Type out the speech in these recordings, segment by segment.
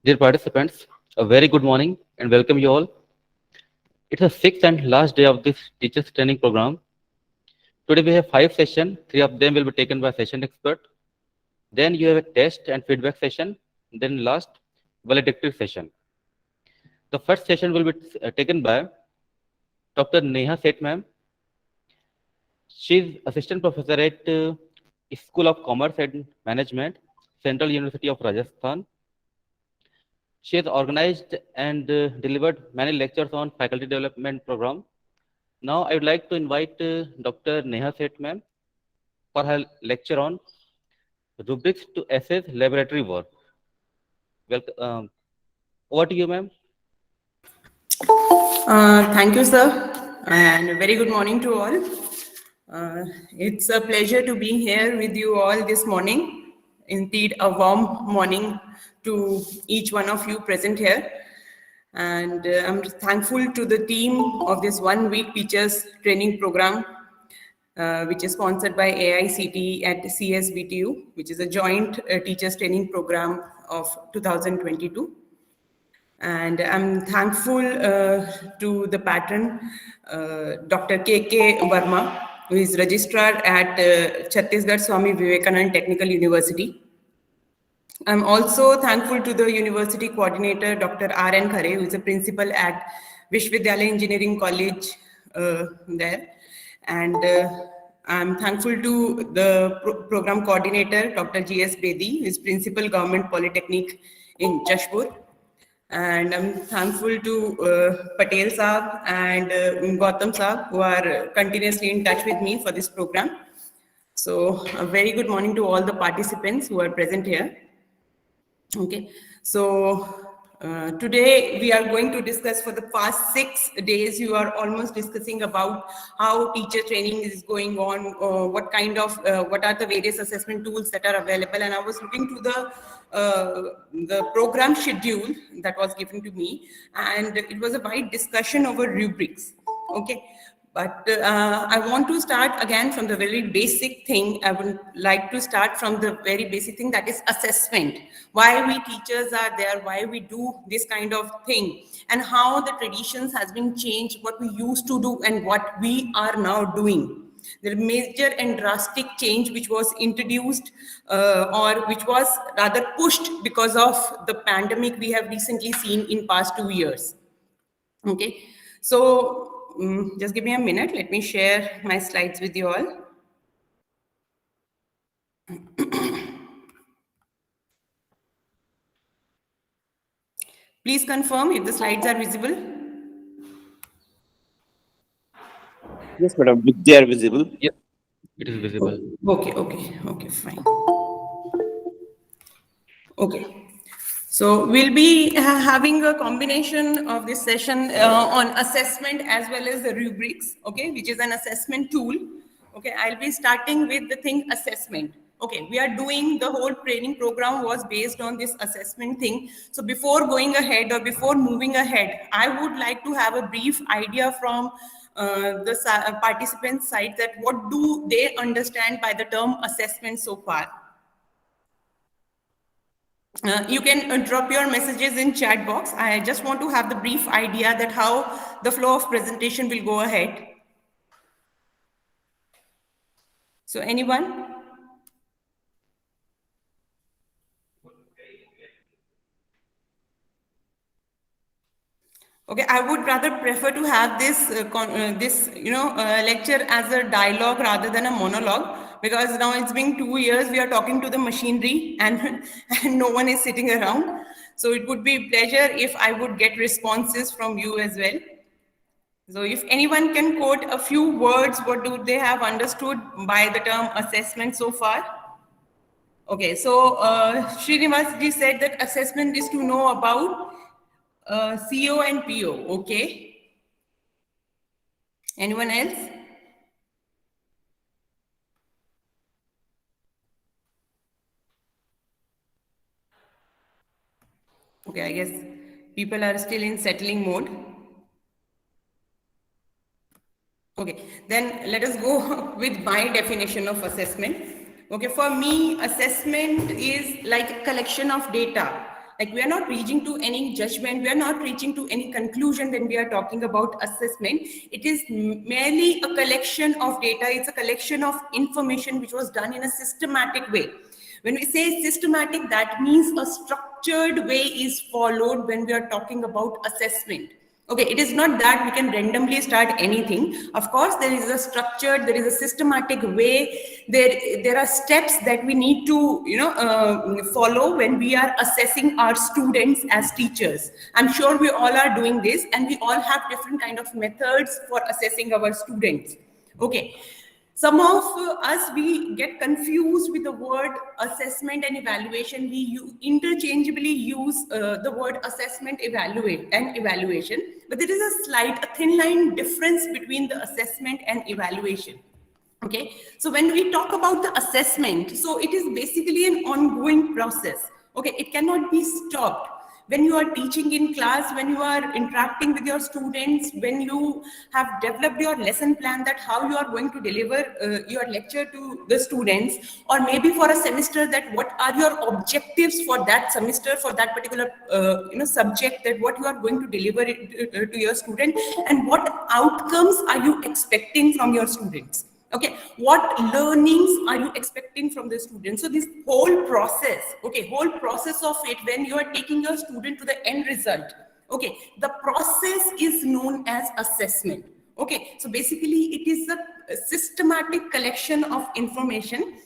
Dear participants, a very good morning and welcome you all. It's the sixth and last day of this teachers training program. Today we have five sessions. Three of them will be taken by session expert. Then you have a test and feedback session. Then last, valedictory session. The first session will be taken by Dr. Neha Seth ma'am. She is assistant professor at School of Commerce and Management, Central University of Rajasthan. She has organized and delivered many lectures on faculty development program. Now I would like to invite Dr. Neha Seth ma'am for her lecture on rubrics to assess laboratory work. Welcome. Over to you, ma'am. Thank you, sir, and a very good morning to all. It's a pleasure to be here with you all this morning. Indeed, a warm morning to each one of you present here. And I'm thankful to the team of this 1 week teachers training program, which is sponsored by AICTE at CSBTU, which is a joint teachers training program of 2022. And I'm thankful to the patron, Dr. K.K. Verma, who is registrar at Chhattisgarh Swami Vivekanand Technical University. I'm also thankful to the university coordinator, Dr. R.N. Khare, who is a principal at Vishwavidyalaya Engineering College there. And I'm thankful to the program coordinator, Dr. G.S. Bedi, who is principal Government Polytechnic in Jashpur. And I'm thankful to Patel Saab and Gautam Saab, who are continuously in touch with me for this program. So a very good morning to all the participants who are present here. Okay, so today we are going to discuss for the past 6 days, you are almost discussing about how teacher training is going on, what are the various assessment tools that are available. And I was looking to the program schedule that was given to me, and it was a wide discussion over rubrics. Okay. But I want to start again from the very basic thing. I would like to start from the very basic thing, that is assessment. Why we teachers are there, why we do this kind of thing, and how the traditions has been changed, what we used to do and what we are now doing. The major and drastic change which was introduced or which was rather pushed because of the pandemic we have recently seen in past 2 years. Okay, so just give me a minute. Let me share my slides with you all. Please confirm if the slides are visible. Yes, madam. They are visible. Yes, it is visible. Okay, fine. Okay. So we'll be having a combination of this session on assessment as well as the rubrics, okay, which is an assessment tool. Okay, I'll be starting with the thing assessment. Okay, we are doing the whole training program was based on this assessment thing. So before going ahead or before moving ahead, I would like to have a brief idea from the participants' side that what do they understand by the term assessment so far. You can drop your messages in chat box. I just want to have the brief idea that how the flow of presentation will go ahead. So anyone? Okay, I would rather prefer to have this lecture as a dialogue rather than a monologue, because now it's been 2 years we are talking to the machinery and no one is sitting around. So it would be a pleasure if I would get responses from you as well. So if anyone can quote a few words, what do they have understood by the term assessment so far? Okay, so Srinivas ji said that assessment is to know about CO and PO, okay? Anyone else? Okay, I guess people are still in settling mode. Okay, then let us go with my definition of assessment. Okay, for me, assessment is like a collection of data. Like, we are not reaching to any judgment, we are not reaching to any conclusion when we are talking about assessment. It is merely a collection of data, it's a collection of information which was done in a systematic way. When we say systematic, that means a structured way is followed when we are talking about assessment. Okay, it is not that we can randomly start anything. Of course, there is a structured, there is a systematic way. There are steps that we need to, follow when we are assessing our students as teachers. I'm sure we all are doing this, and we all have different kind of methods for assessing our students. Okay. Some of us, we get confused with the word assessment and evaluation. We interchangeably use the word assessment, evaluate, and evaluation, but there is a thin line difference between the assessment and evaluation. Okay, so when we talk about the assessment, so it is basically an ongoing process. Okay, it cannot be stopped. When you are teaching in class, when you are interacting with your students, when you have developed your lesson plan, that how you are going to deliver your lecture to the students, or maybe for a semester, that what are your objectives for that semester, for that particular subject, that what you are going to deliver it, to your student, and what outcomes are you expecting from your students. Okay, what learnings are you expecting from the student? So this whole process, okay, whole process of it, when you are taking your student to the end result, okay, the process is known as assessment. Okay, so basically it is a systematic collection of information.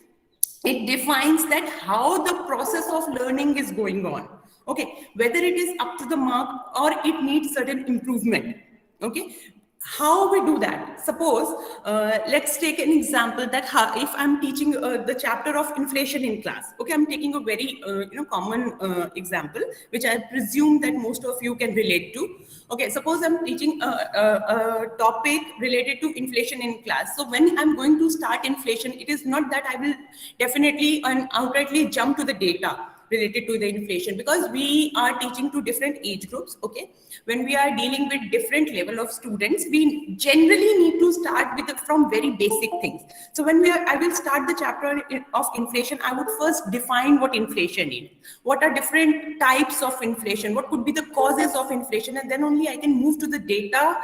It defines that how the process of learning is going on. Okay, whether it is up to the mark or it needs certain improvement. Okay, how we do that? Suppose, let's take an example that if I'm teaching the chapter of inflation in class. Okay, I'm taking a very common example, which I presume that most of you can relate to. Okay, suppose I'm teaching a topic related to inflation in class. So when I'm going to start inflation, it is not that I will definitely and outrightly jump to the data related to the inflation, because we are teaching to different age groups. Okay, when we are dealing with different level of students, we generally need to start with from very basic things. So when I will start the chapter of inflation, I would first define what inflation is, what are different types of inflation, what could be the causes of inflation, and then only I can move to the data,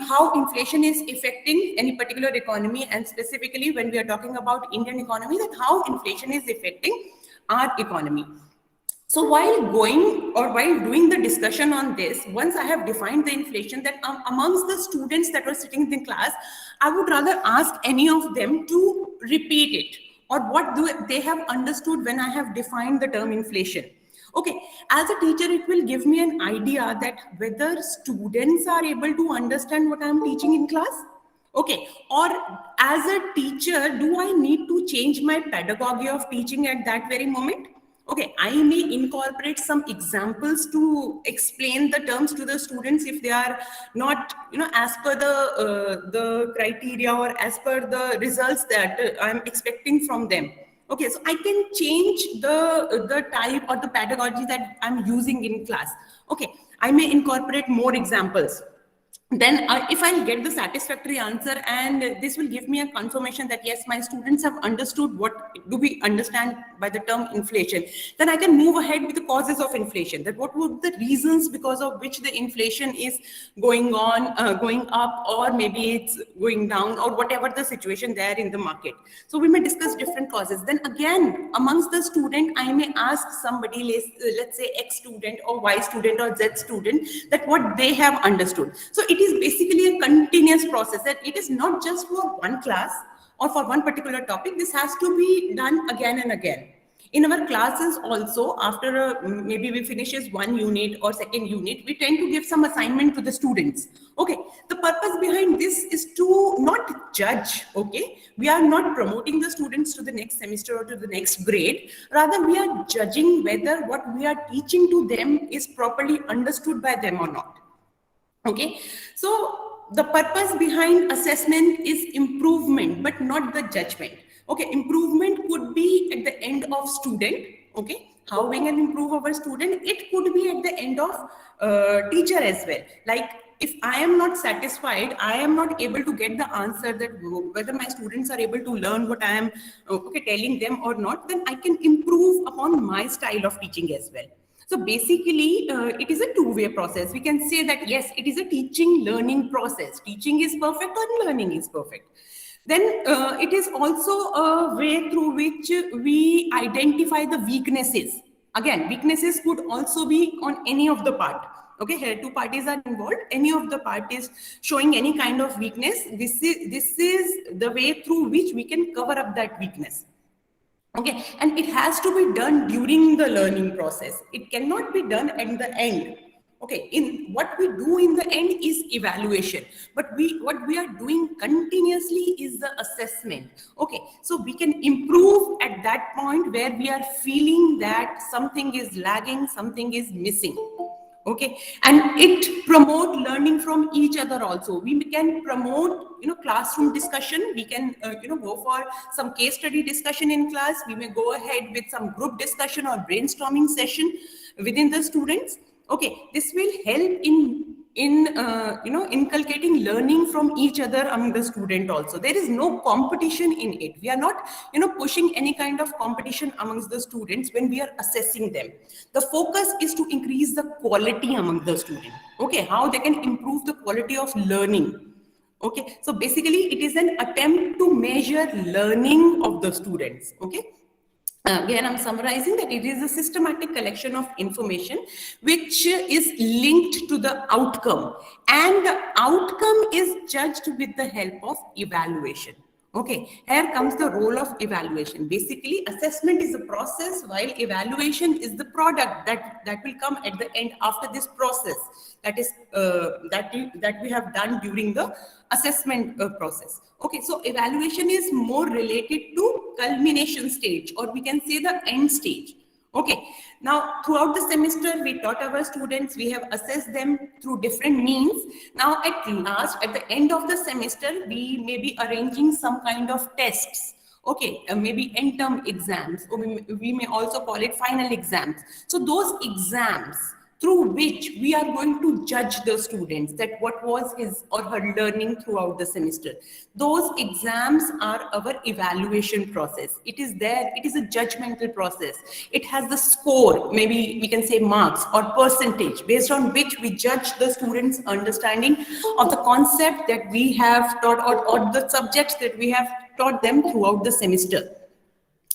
how inflation is affecting any particular economy, and specifically when we are talking about Indian economy, that how inflation is affecting our economy. So while doing the discussion on this, once I have defined the inflation, that amongst the students that were sitting in class, I would rather ask any of them to repeat it, or what do they have understood when I have defined the term inflation. Okay, as a teacher, it will give me an idea that whether students are able to understand what I'm teaching in class. Okay, or as a teacher, do I need to change my pedagogy of teaching at that very moment? Okay, I may incorporate some examples to explain the terms to the students if they are not, as per the criteria or as per the results that I'm expecting from them. Okay, so I can change the type or the pedagogy that I'm using in class. Okay, I may incorporate more examples. Then if I'll get the satisfactory answer, and this will give me a confirmation that yes, my students have understood what do we understand by the term inflation, then I can move ahead with the causes of inflation, that what would the reasons because of which the inflation is going up, or maybe it's going down, or whatever the situation there in the market. So we may discuss different causes. Then again, amongst the student, I may ask somebody, let's say X student or Y student or Z student, that what they have understood. So it is basically a continuous process, that it is not just for one class or for one particular topic. This has to be done again and again. In our classes also, after maybe we finishes one unit or second unit, we tend to give some assignment to the students. Okay, the purpose behind this is to not judge. Okay, we are not promoting the students to the next semester or to the next grade. Rather, we are judging whether what we are teaching to them is properly understood by them or not. Okay, so the purpose behind assessment is improvement, but not the judgment. Okay, improvement could be at the end of student. Okay, how we can improve our student. It could be at the end of teacher as well. Like, if I am not satisfied, I am not able to get the answer that whether my students are able to learn what I am telling them or not, then I can improve upon my style of teaching as well. So basically, it is a two-way process. We can say that, yes, it is a teaching learning process. Teaching is perfect or learning is perfect. Then it is also a way through which we identify the weaknesses. Again, weaknesses could also be on any of the part. Okay, here two parties are involved. Any of the parties showing any kind of weakness, this is the way through which we can cover up that weakness. Okay, and it has to be done during the learning process. It cannot be done at the end. Okay, in what we do in the end is evaluation, but what we are doing continuously is the assessment. Okay, so we can improve at that point where we are feeling that something is lagging, something is missing. Okay, and it promote learning from each other also. We can promote, classroom discussion. We can go for some case study discussion in class. We may go ahead with some group discussion or brainstorming session within the students. Okay, this will help in inculcating learning from each other among the student also. There is no competition in it. We are not pushing any kind of competition amongst the students when we are assessing them. The focus is to increase the quality among the student. Okay, how they can improve the quality of learning. Okay, so basically it is an attempt to measure learning of the students. Okay, again, I'm summarizing that it is a systematic collection of information which is linked to the outcome, and the outcome is judged with the help of evaluation. Okay, here comes the role of evaluation. Basically, assessment is a process, while evaluation is the product that will come at the end after this process. That is that we have done during the assessment process. Okay, so evaluation is more related to culmination stage, or we can say the end stage. Okay, now throughout the semester, we taught our students, we have assessed them through different means. Now at the end of the semester, we may be arranging some kind of tests. Okay, maybe end term exams, or we may also call it final exams. So those exams through which we are going to judge the students that what was his or her learning throughout the semester. Those exams are our evaluation process. It is there, it is a judgmental process. It has the score, maybe we can say marks or percentage, based on which we judge the students' understanding of the concept that we have taught, or the subjects that we have taught them throughout the semester.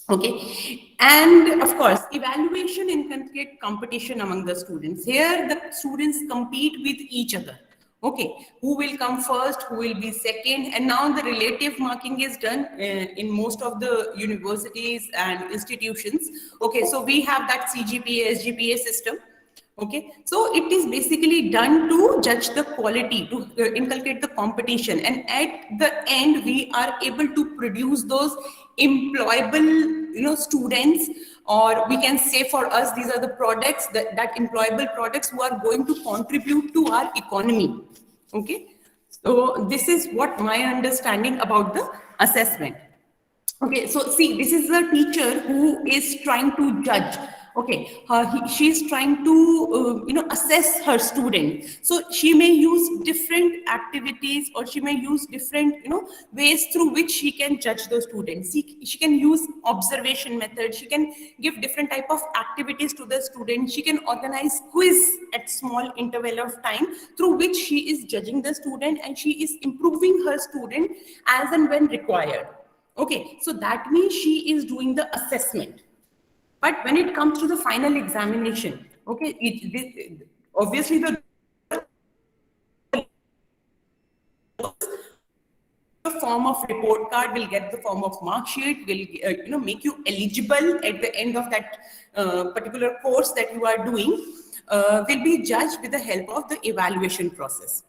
Okay, and of course, evaluation inculcate competition among the students. Here, the students compete with each other. Okay, who will come first, who will be second, and now the relative marking is done in most of the universities and institutions. Okay, so we have that CGPA, SGPA system. Okay, so it is basically done to judge the quality, to inculcate the competition, and at the end we are able to produce those employable students, or we can say for us these are the products, that employable products who are going to contribute to our economy. Okay, so this is what my understanding about the assessment. Okay, so see, this is a teacher who is trying to judge. Okay, she is trying to assess her student. So she may use different activities, or she may use different ways through which she can judge the student. She can use observation method. She can give different type of activities to the student. She can organize quiz at small interval of time through which she is judging the student, and she is improving her student as and when required. Okay, so that means she is doing the assessment. But when it comes to the final examination, okay, obviously the form of report card, will get the form of mark sheet, will make you eligible at the end of that particular course that you are doing, will be judged with the help of the evaluation process.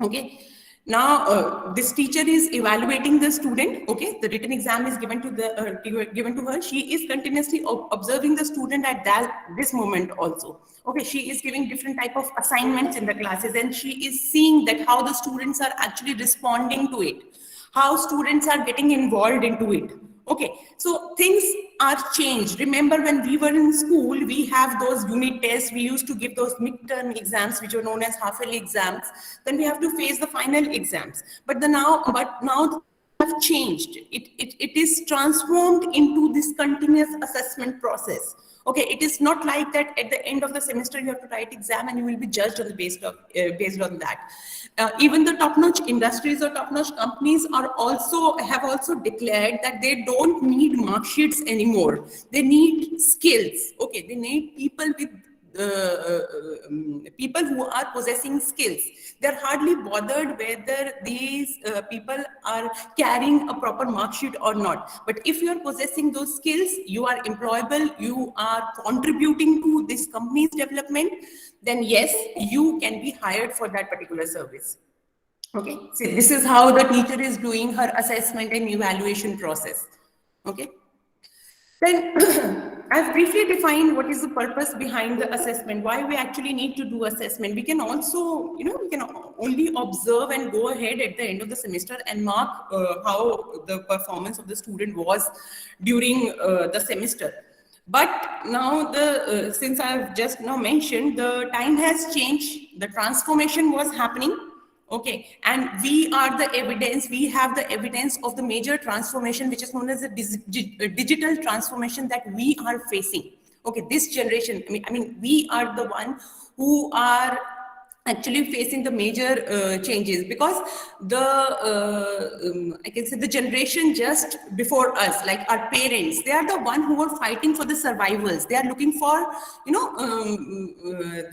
Okay. Now, this teacher is evaluating the student. Okay, the written exam is given to her. She is continuously observing the student at this moment also. Okay, she is giving different type of assignments in the classes, and she is seeing that how the students are actually responding to it, how students are getting involved into it. Okay, so things are changed. Remember, when we were in school, we have those unit tests. We used to give those midterm exams, which are known as half-yearly exams. Then we have to face the final exams. But now have changed. It is transformed into this continuous assessment process. Okay, it is not like that at the end of the semester you have to write exam and you will be judged on the based on that. Even the top-notch industries or top-notch companies have also declared that they don't need mark sheets anymore. They need skills. Okay, they need people with people who are possessing skills. They're hardly bothered whether these people are carrying a proper mark sheet or not. But if you are possessing those skills, you are employable, you are contributing to this company's development, then yes, you can be hired for that particular service. Okay, so this is how the teacher is doing her assessment and evaluation process. Okay. Then I've briefly defined what is the purpose behind the assessment, why we actually need to do assessment. We can also, we can only observe and go ahead at the end of the semester and mark how the performance of the student was during the semester. But now since I've just now mentioned, the time has changed, the transformation was happening. Okay, and we have the evidence of the major transformation, which is known as the digital transformation that we are facing. Okay, this generation, I mean, we are the one who are actually facing the major changes, because I can say the generation just before us, like our parents, they are the one who are fighting for the survivals. They are looking for,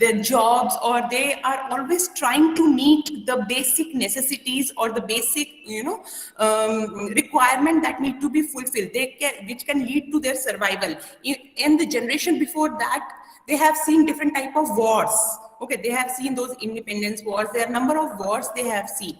their jobs, or they are always trying to meet the basic necessities or the basic, requirement that need to be fulfilled. Which can lead to their survival. In the generation before that, they have seen different type of wars. Okay, they have seen those independence wars. There are a number of wars they have seen.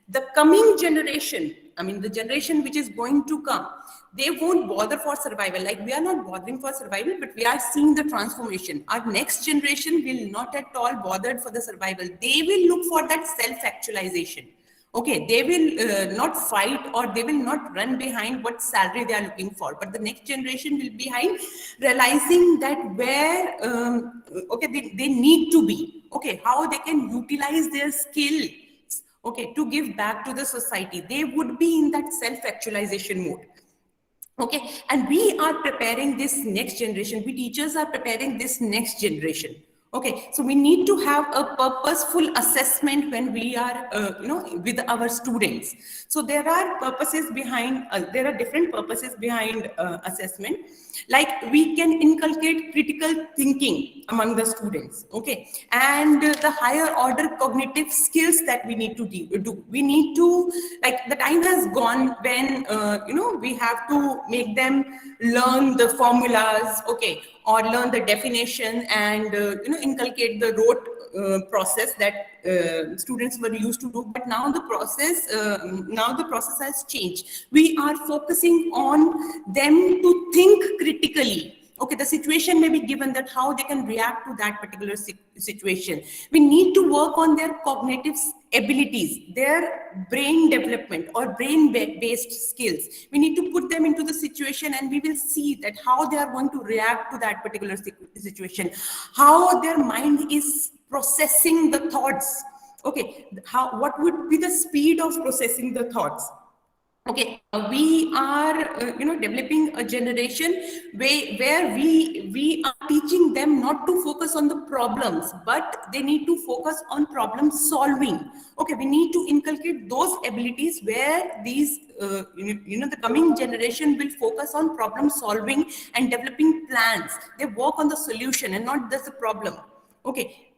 The coming generation, I mean, the generation which is going to come, they won't bother for survival. Like, we are not bothering for survival, but we are seeing the transformation. Our next generation will not at all bothered for the survival. They will look for that self-actualization. Okay, they will not fight, or they will not run behind what salary they are looking for. But the next generation will be behind, realizing that where, they need to be. Okay, how they can utilize their skills, okay, to give back to the society. They would be in that self-actualization mode. Okay, and we are preparing this next generation. We teachers are preparing this next generation. Okay, so we need to have a purposeful assessment when we are, with our students. So there are purposes behind, there are different purposes behind assessment. Like, we can inculcate critical thinking among the students, okay, and the higher order cognitive skills that we need to do. We need to, like, the time has gone when, we have to make them learn the formulas, okay, or learn the definition, and inculcate the rote process that students were used to do. But now the process has changed. We are focusing on them to think critically. Okay, the situation may be given, that how they can react to that particular situation. We need to work on their cognitive abilities, their brain development or brain-based skills. We need to put them into the situation, and we will see that how they are going to react to that particular situation, how their mind is processing the thoughts. Okay, what would be the speed of processing the thoughts? Okay, we are, developing a generation where we are teaching them not to focus on the problems, but they need to focus on problem solving. Okay, we need to inculcate those abilities where these, the coming generation will focus on problem solving and developing plans. They work on the solution and not just the problem. Okay.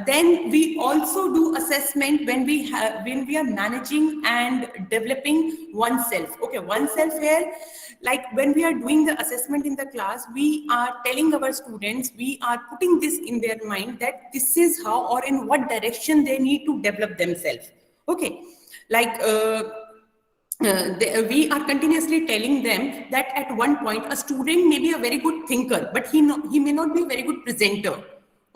Then we also do assessment when we are managing and developing oneself. Okay, oneself here, like when we are doing the assessment in the class, we are telling our students, we are putting this in their mind that this is how or in what direction they need to develop themselves. Okay, like we are continuously telling them that at one point a student may be a very good thinker, but he may not be a very good presenter.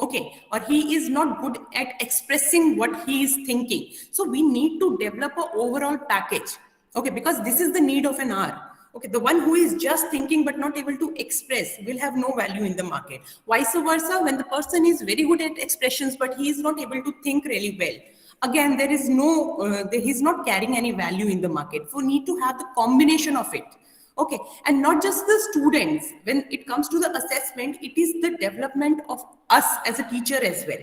Okay, or he is not good at expressing what he is thinking. So we need to develop an overall package. Okay, because this is the need of an hour. Okay, the one who is just thinking but not able to express will have no value in the market. Vice versa, when the person is very good at expressions but he is not able to think really well, again, there is no, he's not carrying any value in the market. So we need to have the combination of it. Okay, and not just the students. When it comes to the assessment, it is the development of us as a teacher as well.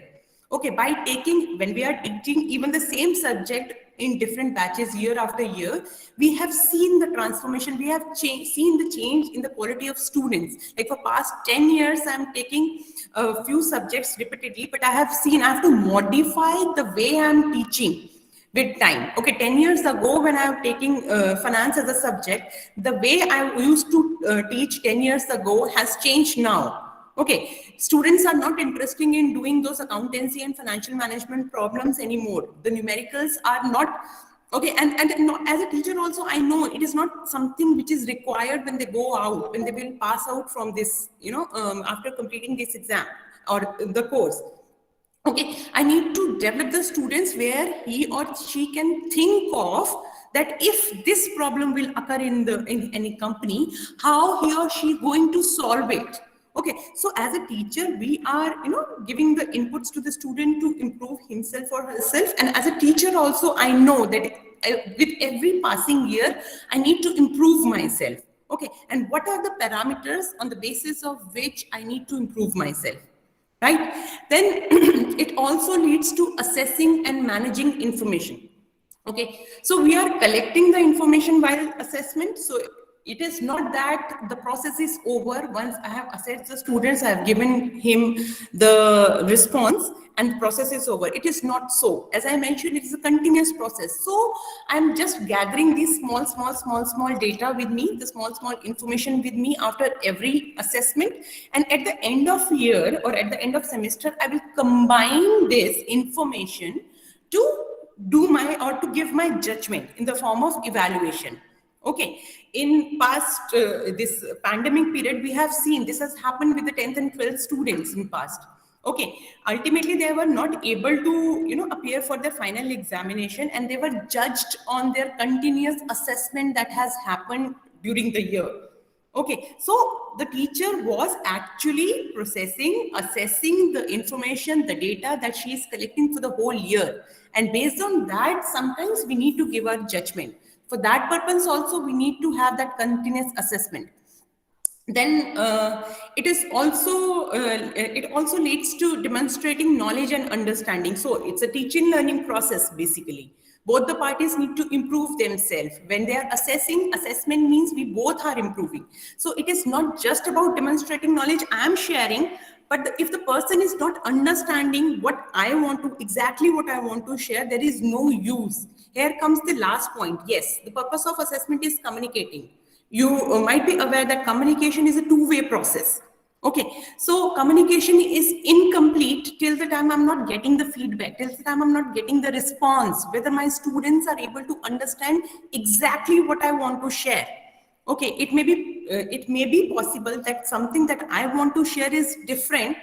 Okay, by taking, when we are teaching even the same subject in different batches year after year, we have seen the transformation, we have seen the change in the quality of students. Like for past 10 years, I'm taking a few subjects repeatedly, but I have seen I have to modify the way I'm teaching with time. Okay, 10 years ago when I was taking finance as a subject, the way I used to teach 10 years ago has changed now. Okay, students are not interested in doing those accountancy and financial management problems anymore. The numericals are not, okay, and not, as a teacher also, I know it is not something which is required when they go out, when they will pass out from this, after completing this exam or the course. Okay, I need to develop the students where he or she can think of that if this problem will occur in any company, how he or she going to solve it. Okay, so as a teacher, we are giving the inputs to the student to improve himself or herself, and as a teacher also, I know that with every passing year, I need to improve myself. Okay, and what are the parameters on the basis of which I need to improve myself? Right? Then it also leads to assessing and managing information. Okay, so we are collecting the information while assessment. So it is not that the process is over. Once I have assessed the students, I have given him the response and the process is over. It is not so. As I mentioned, it is a continuous process. So I'm just gathering these small data with me, the small information with me after every assessment. And at the end of year or at the end of semester, I will combine this information to do my or to give my judgment in the form of evaluation. Okay, in past this pandemic period, we have seen this has happened with the 10th and 12th students in past. Okay, ultimately they were not able to appear for their final examination, and they were judged on their continuous assessment that has happened during the year. Okay, so the teacher was actually processing, assessing the information, the data that she is collecting for the whole year. And based on that, sometimes we need to give our judgment. For that purpose also, we need to have that continuous assessment. Then it also leads to demonstrating knowledge and understanding. So it's a teaching learning process basically. Both the parties need to improve themselves. When they are assessing, assessment means we both are improving. So it is not just about demonstrating knowledge I am sharing, but if the person is not understanding what I want to, exactly what I want to share, there is no use. Here comes the last point. Yes, the purpose of assessment is communicating. You might be aware that communication is a two-way process. Okay, so communication is incomplete till the time I'm not getting the feedback, till the time I'm not getting the response, whether my students are able to understand exactly what I want to share. Okay, it may be possible that something that I want to share is different.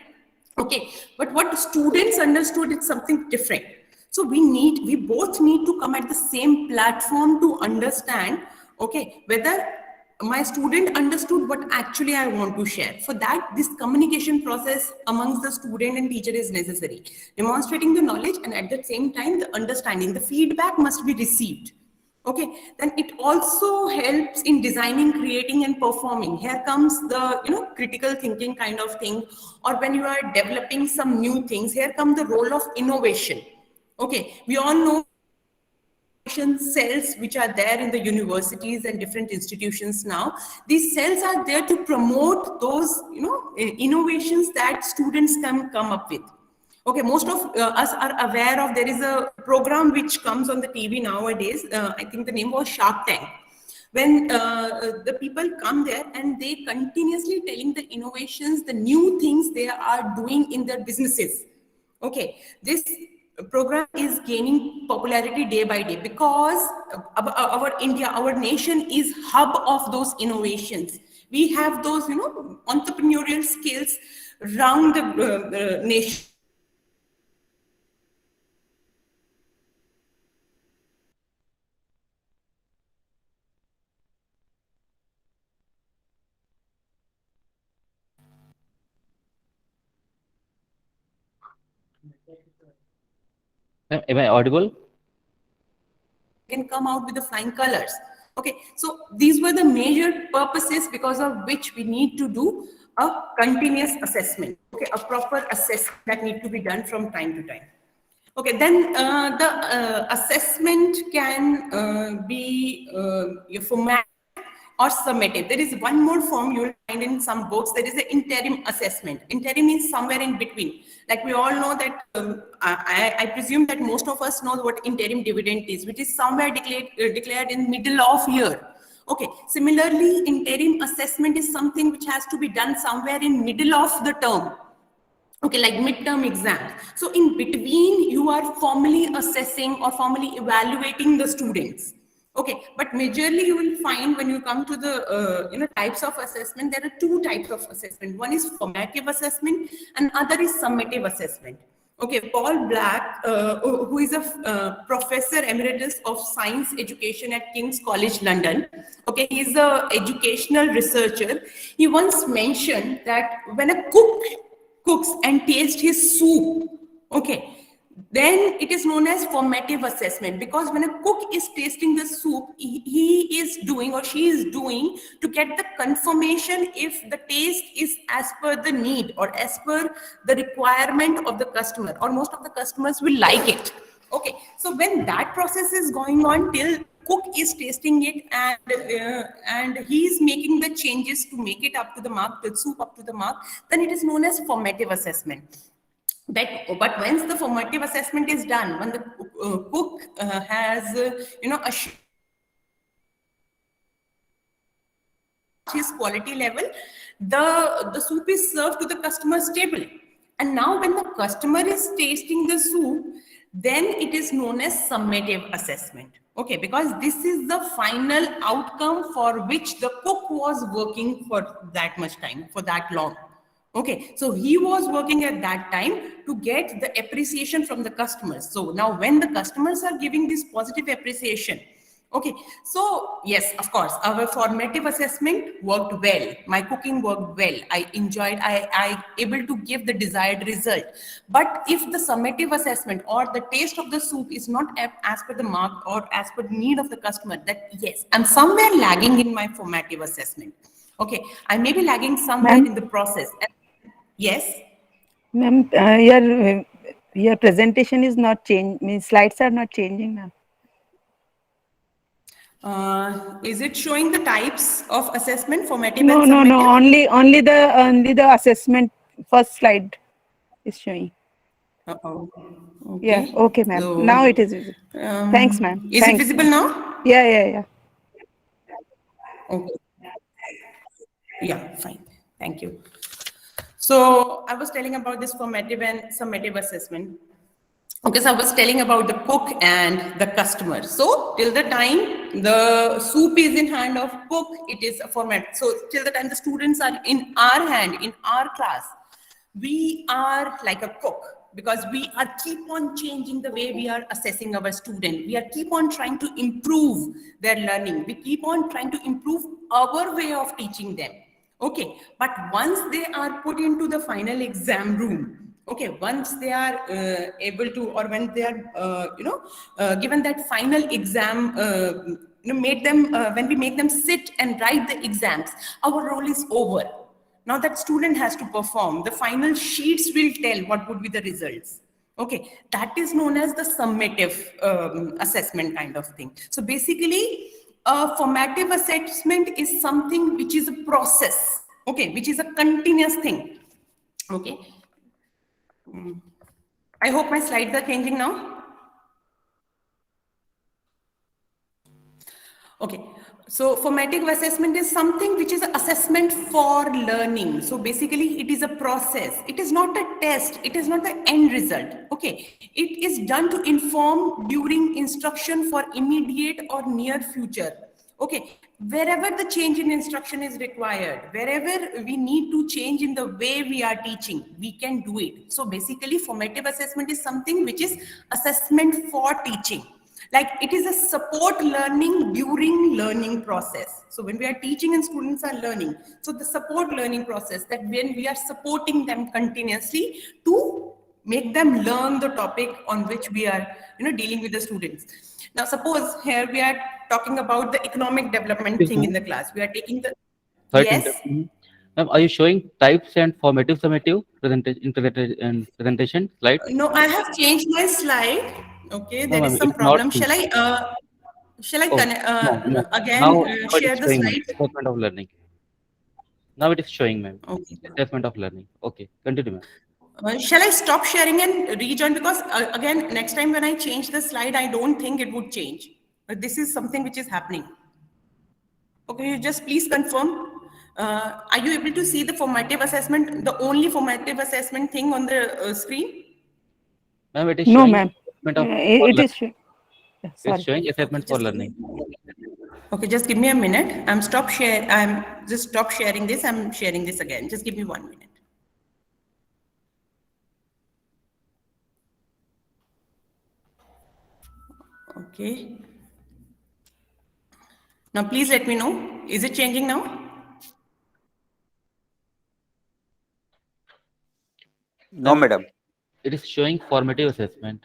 Okay, but what students understood is something different. So we both need to come at the same platform to understand, okay, whether my student understood what actually I want to share. For that, this communication process amongst the student and teacher is necessary. Demonstrating the knowledge and at the same time, the understanding, the feedback must be received. Okay, then it also helps in designing, creating, and performing. Here comes the critical thinking kind of thing, or when you are developing some new things, here comes the role of innovation. Okay, we all know innovation cells which are there in the universities and different institutions now. These cells are there to promote those innovations that students can come up with. Okay, most of us are aware of, there is a program which comes on the TV nowadays. I think the name was Shark Tank. When the people come there and they continuously telling the innovations, the new things they are doing in their businesses. Okay, this program is gaining popularity day by day because our India, our nation is hub of those innovations. We have those, entrepreneurial skills around the nation. Am I audible? Can come out with the flying colors. Okay, so these were the major purposes because of which we need to do a continuous assessment. Okay, a proper assessment that need to be done from time to time. Okay, then the assessment can be your format or summative. There is one more form you will find in some books. There is an interim assessment. Interim is somewhere in between. Like we all know that, I presume that most of us know what interim dividend is, which is somewhere declared in middle of year. Okay, similarly, interim assessment is something which has to be done somewhere in middle of the term. Okay, like midterm exams. So in between, you are formally assessing or formally evaluating the students. Okay, but majorly you will find when you come to the types of assessment, there are two types of assessment. One is formative assessment and other is summative assessment. Okay, Paul Black, who is a professor emeritus of science education at King's College London. Okay, he's a educational researcher. He once mentioned that when a cook cooks and taste his soup, okay, then it is known as formative assessment, because when a cook is tasting the soup, he is doing or she is doing to get the confirmation if the taste is as per the need or as per the requirement of the customer, or most of the customers will like it. Okay, so when that process is going on till cook is tasting it and he is making the changes to make it up to the mark, the soup up to the mark, then it is known as formative assessment. But once the formative assessment is done, when the cook has his quality level, the soup is served to the customer's table. And now when the customer is tasting the soup, then it is known as summative assessment. Okay, because this is the final outcome for which the cook was working for that much time, for that long. Okay, so he was working at that time to get the appreciation from the customers. So now when the customers are giving this positive appreciation, okay, so yes, of course, our formative assessment worked well. My cooking worked well. I enjoyed, I able to give the desired result. But if the summative assessment or the taste of the soup is not as per the mark or as per the need of the customer, that yes, I'm somewhere lagging in my formative assessment. Okay, I may be lagging somewhere Ma'am, in the process. Yes. ma'am, your presentation is not changing. Means slides are not changing, ma'am. Is it showing the types of assessment, formative No, and no, no. summative? Only the assessment first slide is showing. Uh-oh. Yeah. Okay. Okay, ma'am. Now it So, is visible. Thanks, ma'am. is it Thanks, visible ma'am. now? Yeah, yeah, yeah. Okay. Yeah, fine. Thank you. So I was telling about this formative and summative assessment. Okay, so I was telling about the cook and the customer. So till the time the soup is in hand of cook, it is a format. So till the time the students are in our hand, in our class, we are like a cook, because we are keep on changing the way we are assessing our student. We are keep on trying to improve their learning. We keep on trying to improve our way of teaching them. Okay, but once they are put into the final exam room, okay, once they are able to, or when they are given that final exam, made them when we make them sit and write the exams, our role is over. Now that student has to perform. The final sheets will tell what would be the results. Okay, that is known as the summative assessment kind of thing. So basically, a formative assessment is something which is a process, okay, which is a continuous thing. Okay. I hope my slides are changing now. Okay, so formative assessment is something which is an assessment for learning. So basically it is a process. It is not a test. It is not the end result. Okay, it is done to inform during instruction for immediate or near future. Okay, wherever the change in instruction is required, wherever we need to change in the way we are teaching, we can do it. So basically formative assessment is something which is assessment for teaching. Like it is a support learning during learning process. So when we are teaching and students are learning, so the support learning process, that when we are supporting them continuously to make them learn the topic on which we are dealing with the students. Now suppose here we are talking about the economic development Excuse thing me. in the class. We are taking the, Sorry to yes. interrupt. Ma'am, are you showing types and formative summative presentation slide? No, I have changed my slide. Okay, No, there is ma'am, some it's not problem. showing. Shall I Oh, no, no. again Now it share is the showing, ma'am. slides? Assessment of learning. Now it is showing, ma'am. Okay. Assessment of learning. Okay, continue, ma'am. Shall I stop sharing and rejoin? Because again, next time when I change the slide, I don't think it would change. But this is something which is happening. Okay, you just please confirm. Are you able to see the formative assessment, the only formative assessment thing on the screen? Ma'am, it is No, showing ma'am. assessment of for It is. learning. Yeah, It's sorry. showing Okay, assessment for just give learning. me. Okay, just give me a minute. I'm just stop sharing this. I'm sharing this again. Just give me 1 minute. Okay. Now please let me know. Is it changing now? No, Ma'am, madam. it is showing formative assessment.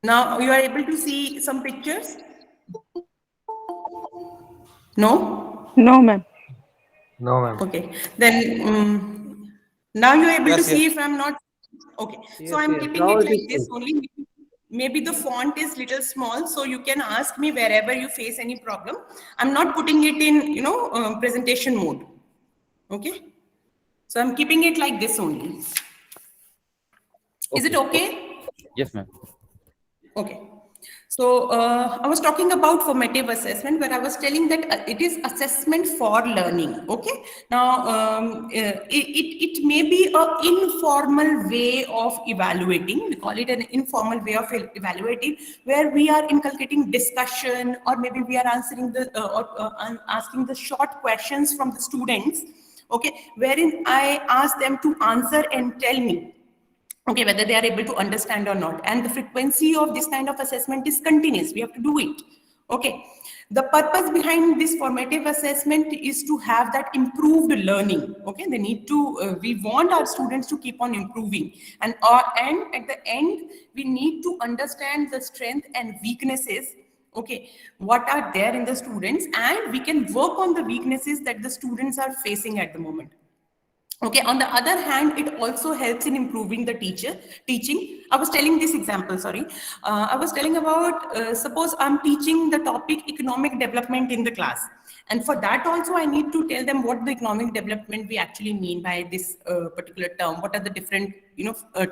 Now you are able to see some pictures? No? No, ma'am. No, ma'am. Okay. Then now you're able to Yes, see yes. if I'm not. Okay. So Yes, I'm yes. keeping Now it it like is this showing. only. Maybe the font is little small, so you can ask me wherever you face any problem. I'm not putting it in, presentation mode. Okay. So I'm keeping it like this only. Is it Okay. Okay. okay? Yes, ma'am. Okay. So I was talking about formative assessment, where I was telling that it is assessment for learning. Okay. Now it may be an informal way of evaluating. We call it an informal way of evaluating, where we are inculcating discussion, or maybe we are answering asking the short questions from the students. Okay, wherein I ask them to answer and tell me, okay, whether they are able to understand or not. And the frequency of this kind of assessment is continuous. We have to do it. Okay. The purpose behind this formative assessment is to have that improved learning. Okay. They need to, we want our students to keep on improving. And at the end, we need to understand the strength and weaknesses, okay, what are there in the students, and we can work on the weaknesses that the students are facing at the moment. Okay, on the other hand, it also helps in improving the teaching. I was telling this example, sorry. I was telling about, suppose I'm teaching the topic economic development in the class. And for that also, I need to tell them what the economic development we actually mean by this particular term. What are the different,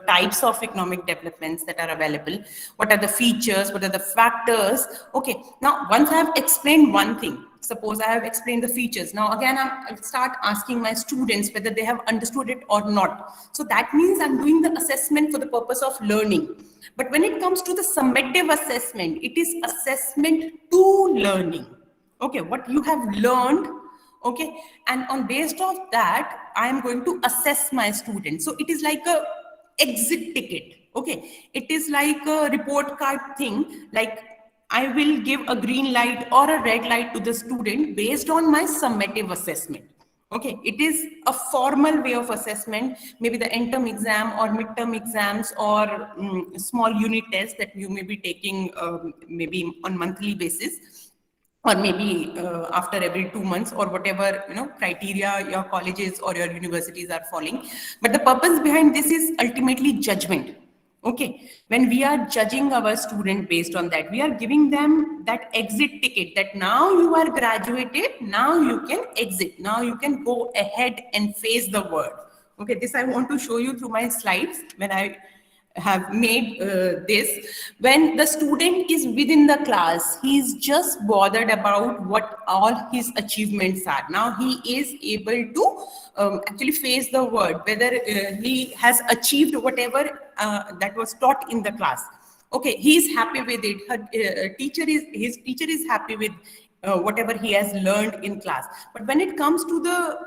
types of economic developments that are available? What are the features? What are the factors? Okay, now once I have explained one thing, suppose I have explained the features. Now again, I'll start asking my students whether they have understood it or not. So that means I'm doing the assessment for the purpose of learning. But when it comes to the summative assessment, it is assessment to learning. Okay, what you have learned, okay, and on based of that, I am going to assess my students. So it is like a exit ticket. Okay, it is like a report card thing, like I will give a green light or a red light to the student based on my summative assessment. Okay, it is a formal way of assessment, maybe the end term exam or midterm exams, or small unit tests that you may be taking maybe on monthly basis, or maybe after every 2 months, or whatever criteria your colleges or your universities are following. But the purpose behind this is ultimately judgment. Okay, when we are judging our student based on that, we are giving them that exit ticket, that now you are graduated, now you can exit, now you can go ahead and face the world. Okay, this I want to show you through my slides. When I have made this, when the student is within the class, he is just bothered about what all his achievements are. Now he is able to actually face the world, whether he has achieved whatever that was taught in the class. Okay, he is happy with it. His teacher is happy with whatever he has learned in class. But when it comes to the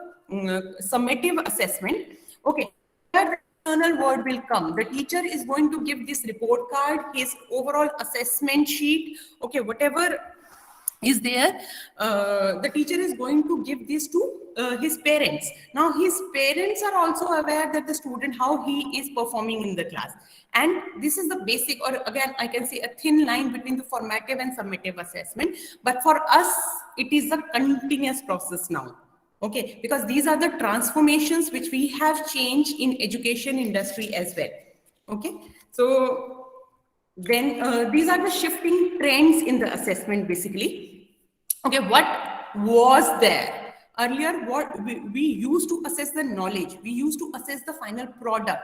summative assessment, okay, the external world will come. The teacher is going to give this report card, his overall assessment sheet, okay, whatever is there, the teacher is going to give this to his parents. Now his parents are also aware that the student, how he is performing in the class. And this is the basic, or again I can say a thin line between the formative and summative assessment, but for us it is a continuous process now. Okay, because these are the transformations which we have changed in education industry as well. Okay, so then these are the shifting trends in the assessment basically. Okay, what was there? Earlier, what we used to assess the knowledge, we used to assess the final product.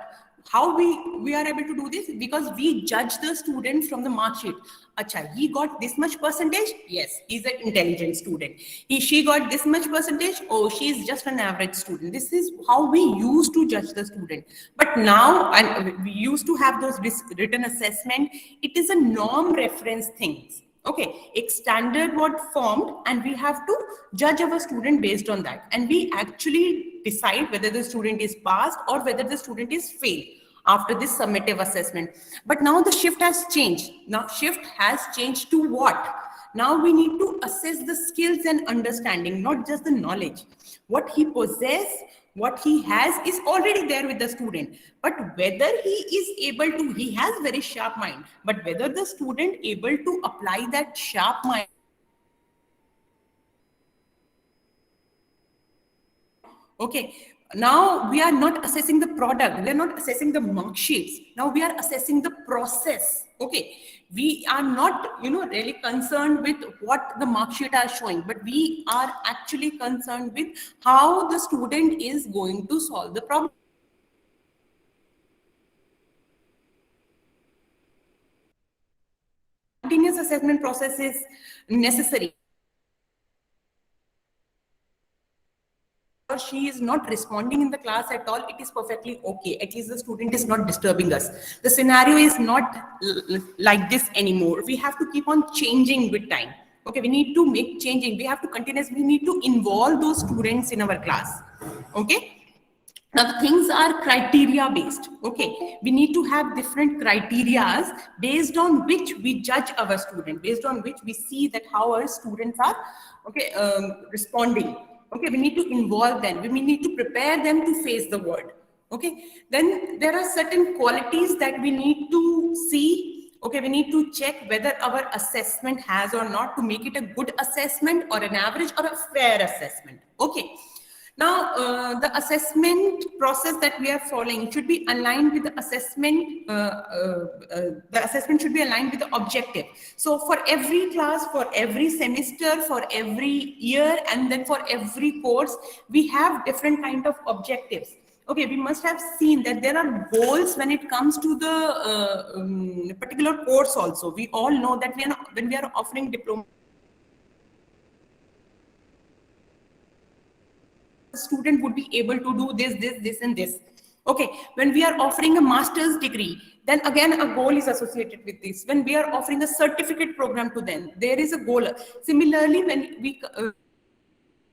How we are able to do this? Because we judge the student from the mark sheet. Acha, he got this much percentage. Yes, he's an intelligent student. She got this much percentage. Oh, she's just an average student. This is how we used to judge the student. But now, and we used to have those written assessment. It is a norm reference things. Okay, a standard what formed, and we have to judge our student based on that, and we actually decide whether the student is passed or whether the student is failed after this summative assessment. But now the shift has changed. Now shift has changed to what? Now we need to assess the skills and understanding, not just the knowledge. What he possesses, what he has is already there with the student, but whether he is able to, he has very sharp mind, but whether the student able to apply that sharp mind. Okay, now we are not assessing the product, we are not assessing the mark sheets, now we are assessing the process. Okay, we are not really concerned with what the mark sheet are showing, but we are actually concerned with how the student is going to solve the problem. Continuous assessment process is necessary. Or she is not responding in the class at all, it is perfectly okay. At least the student is not disturbing us. The scenario is not like this anymore. We have to keep on changing with time. Okay, we need to make changing. We have to continuously, we need to involve those students in our class. Okay. Now the things are criteria based. Okay, we need to have different criterias based on which we judge our student, based on which we see that how our students are responding. Okay, we need to involve them. We need to prepare them to face the world. Okay, then there are certain qualities that we need to see. Okay, we need to check whether our assessment has or not to make it a good assessment or an average or a fair assessment. Okay. Now, the assessment process that we are following should be aligned with the assessment. The assessment should be aligned with the objective. So for every class, for every semester, for every year, and then for every course, we have different kind of objectives. Okay, we must have seen that there are goals when it comes to the particular course also. We all know that when we are offering diploma, student would be able to do this and this. Okay, when we are offering a master's degree, then again a goal is associated with this. When we are offering a certificate program to them, there is a goal. Similarly, when we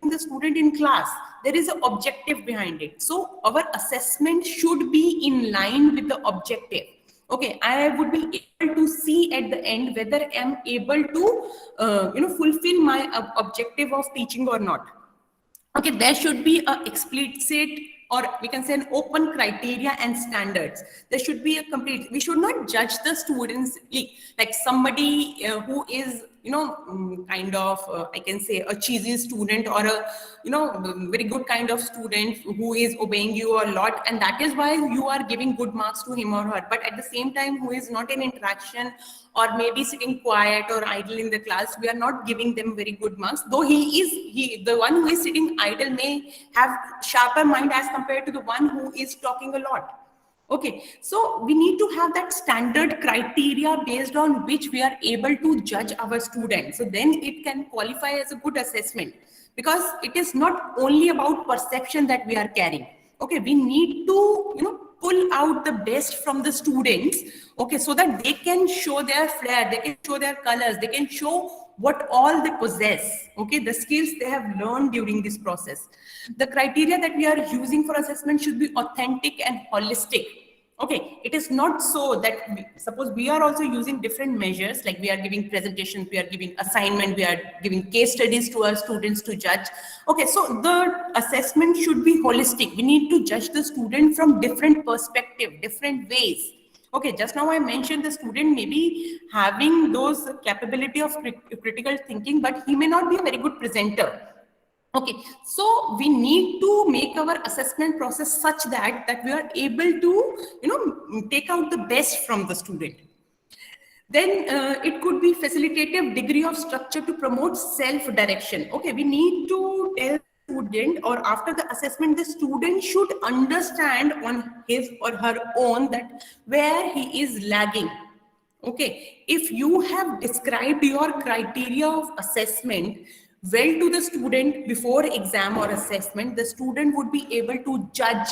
the student in class, there is an objective behind it. So our assessment should be in line with the objective. Okay, I would be able to see at the end whether I'm able to fulfill my objective of teaching or not. Okay, there should be a explicit, or we can say an open criteria and standards. There should be a complete, we should not judge the students like somebody who is kind of I can say a cheesy student, or a very good kind of student who is obeying you a lot, and that is why you are giving good marks to him or her. But at the same time, who is not in interaction, or maybe sitting quiet or idle in the class, we are not giving them very good marks, though the one who is sitting idle may have sharper mind as compared to the one who is talking a lot. Okay, so we need to have that standard criteria based on which we are able to judge our students. So then it can qualify as a good assessment, because it is not only about perception that we are carrying. Okay, we need to pull out the best from the students. Okay, so that they can show their flair, they can show their colors, they can show what all they possess. Okay, the skills they have learned during this process. The criteria that we are using for assessment should be authentic and holistic. Okay, it is not so that suppose we are also using different measures, like we are giving presentations, we are giving assignment, we are giving case studies to our students to judge. Okay, so the assessment should be holistic. We need to judge the student from different perspective, different ways. Okay, just now I mentioned the student may be having those capability of critical thinking, but he may not be a very good presenter. Okay, so we need to make our assessment process such that we are able to, take out the best from the student. Then it could be facilitative degree of structure to promote self-direction. Okay, we need to tell student, or after the assessment, the student should understand on his or her own that where he is lagging. Okay, if you have described your criteria of assessment well to the student before exam or assessment, the student would be able to judge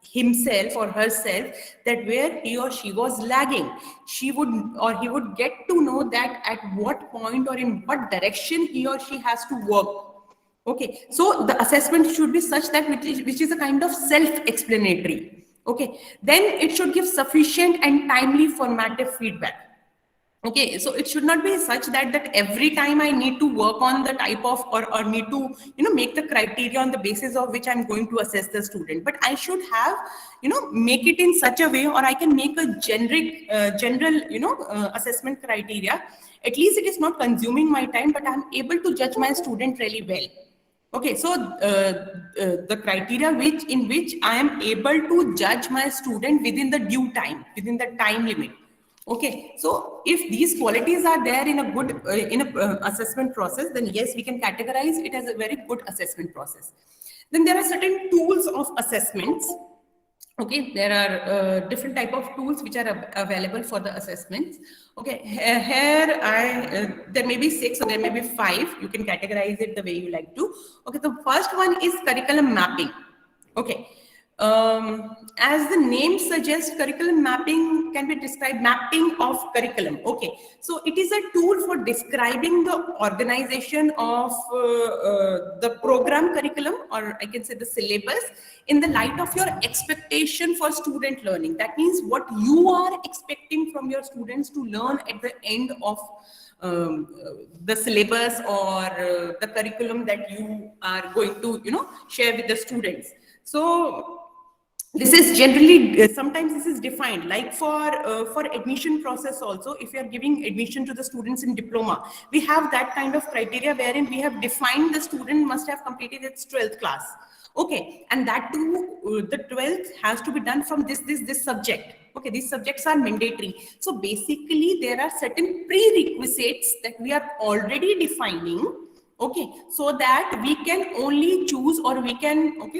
himself or herself that where he or she was lagging. She would or he would get to know that at what point or in what direction he or she has to work. Okay, so the assessment should be such that which is a kind of self-explanatory. Okay, then it should give sufficient and timely formative feedback. Okay, so it should not be such that every time I need to work on the type of or need to make the criteria on the basis of which I'm going to assess the student, but I should have make it in such a way, or I can make a generic general assessment criteria. At least it is not consuming my time, but I'm able to judge my student really well. Okay, so the criteria in which I am able to judge my student within the due time, within the time limit. Okay, so if these qualities are there in a good assessment process, then yes, we can categorize it as a very good assessment process. Then there are certain tools of assessments. Okay, there are different type of tools which are available for the assessments. Okay, here there may be 6 or there may be 5. You can categorize it the way you like to. Okay, the first one is curriculum mapping. Okay. As the name suggests, curriculum mapping can be described mapping of curriculum. Okay, so it is a tool for describing the organization of the program curriculum, or I can say the syllabus, in the light of your expectation for student learning. That means what you are expecting from your students to learn at the end of the syllabus or the curriculum that you are going to share with the students. So this is generally sometimes this is defined, like for admission process also. If you are giving admission to the students in diploma, we have that kind of criteria wherein we have defined the student must have completed its 12th class. Okay, and that too, the 12th has to be done from this subject. Okay, these subjects are mandatory. So basically there are certain prerequisites that we are already defining. Okay, so that we can only choose, or we can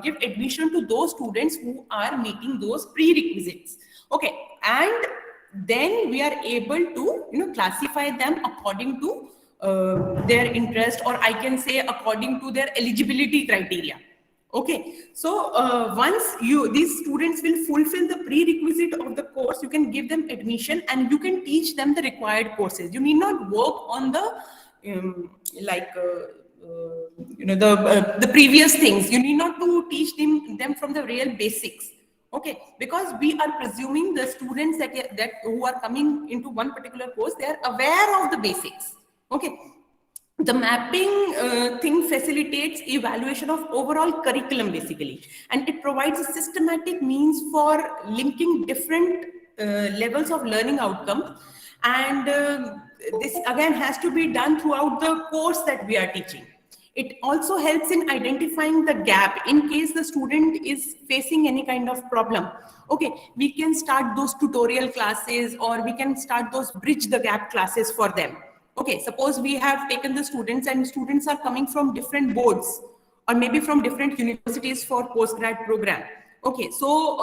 give admission to those students who are meeting those prerequisites. Okay, and then we are able to classify them according to their interest, or I can say according to their eligibility criteria. Okay, so once these students will fulfill the prerequisite of the course, you can give them admission and you can teach them the required courses. You need not work on the the previous things. You need not to teach them from the real basics. Okay, because we are presuming the students that who are coming into one particular course, they are aware of the basics. Okay, the mapping thing facilitates evaluation of overall curriculum basically, and it provides a systematic means for linking different levels of learning outcomes. And this again has to be done throughout the course that we are teaching. It also helps in identifying the gap in case the student is facing any kind of problem. Okay, we can start those tutorial classes, or we can start those bridge the gap classes for them. Okay, suppose we have taken the students and students are coming from different boards or maybe from different universities for postgrad program. Okay, so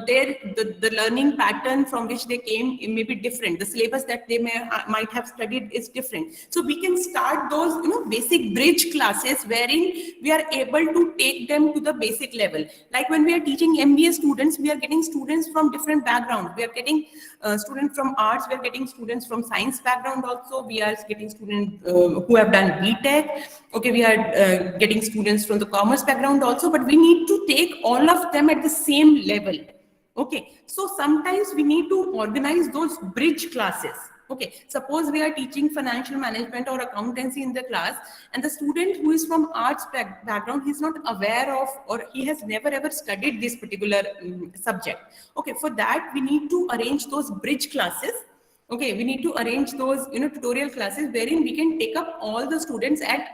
the learning pattern from which they came, it may be different. The syllabus that they might have studied is different. So we can start those basic bridge classes wherein we are able to take them to the basic level. Like when we are teaching MBA students, we are getting students from different backgrounds. We are getting students from arts, we are getting students from science background also. We are getting students who have done BTech. Okay, we are getting students from the commerce background also, but we need to take all of them at the same level. Okay, so sometimes we need to organize those bridge classes. Okay, suppose we are teaching financial management or accountancy in the class, and the student who is from arts background, he's not aware of, or he has never ever studied this particular subject. Okay, for that we need to arrange those bridge classes. Okay, we need to arrange those tutorial classes wherein we can take up all the students at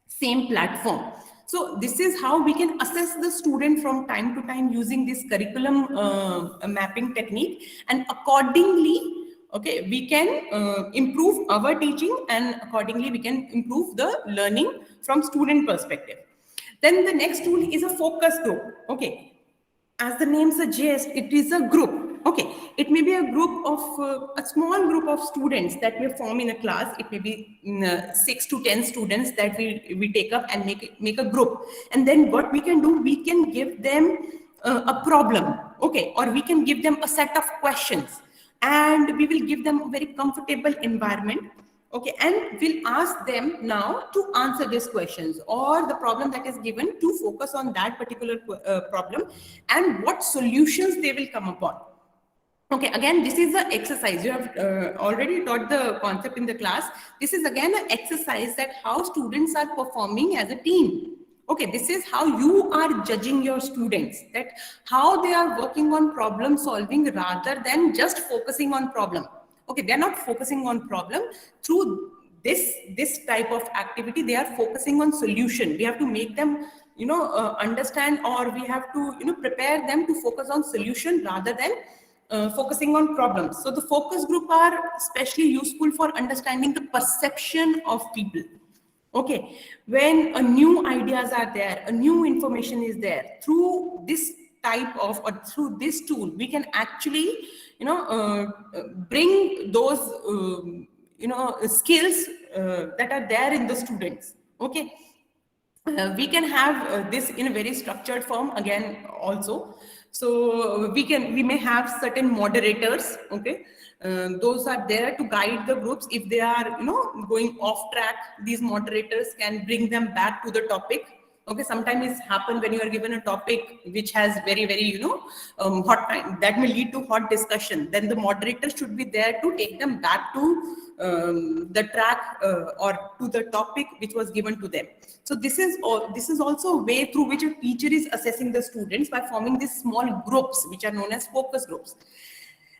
same platform. So this is how we can assess the student from time to time using this curriculum mapping technique, and accordingly, okay, we can improve our teaching, and accordingly we can improve the learning from student perspective. Then the next tool is a focus group. Okay, as the name suggests, it is a group. Okay, it may be a group of a small group of students that we form in a class. It may be 6 to 10 students that we take up and make a group. And then what we can do, we can give them a problem. Okay, or we can give them a set of questions, and we will give them a very comfortable environment. Okay, and we'll ask them now to answer these questions or the problem that is given, to focus on that particular problem and what solutions they will come upon. Okay, again, this is an exercise. You have already taught the concept in the class. This is again an exercise that how students are performing as a team. Okay, this is how you are judging your students, that how they are working on problem solving rather than just focusing on problem. Okay, they're not focusing on problem. Through this type of activity, they are focusing on solution. We have to make them understand, or we have to prepare them to focus on solution rather than focusing on problems. So the focus group are especially useful for understanding the perception of people. Okay, when a new ideas are there, a new information is there, through this type of, or through this tool, we can actually bring those skills that are there in the students. Okay, we can have this in a very structured form again also. So we may have certain moderators. Okay, those are there to guide the groups. If they are going off track, these moderators can bring them back to the topic. Okay, sometimes it's happen when you are given a topic which has very hot time, that may lead to hot discussion. Then the moderator should be there to take them back to the track or to the topic which was given to them. So this is also a way through which a teacher is assessing the students, by forming these small groups which are known as focus groups.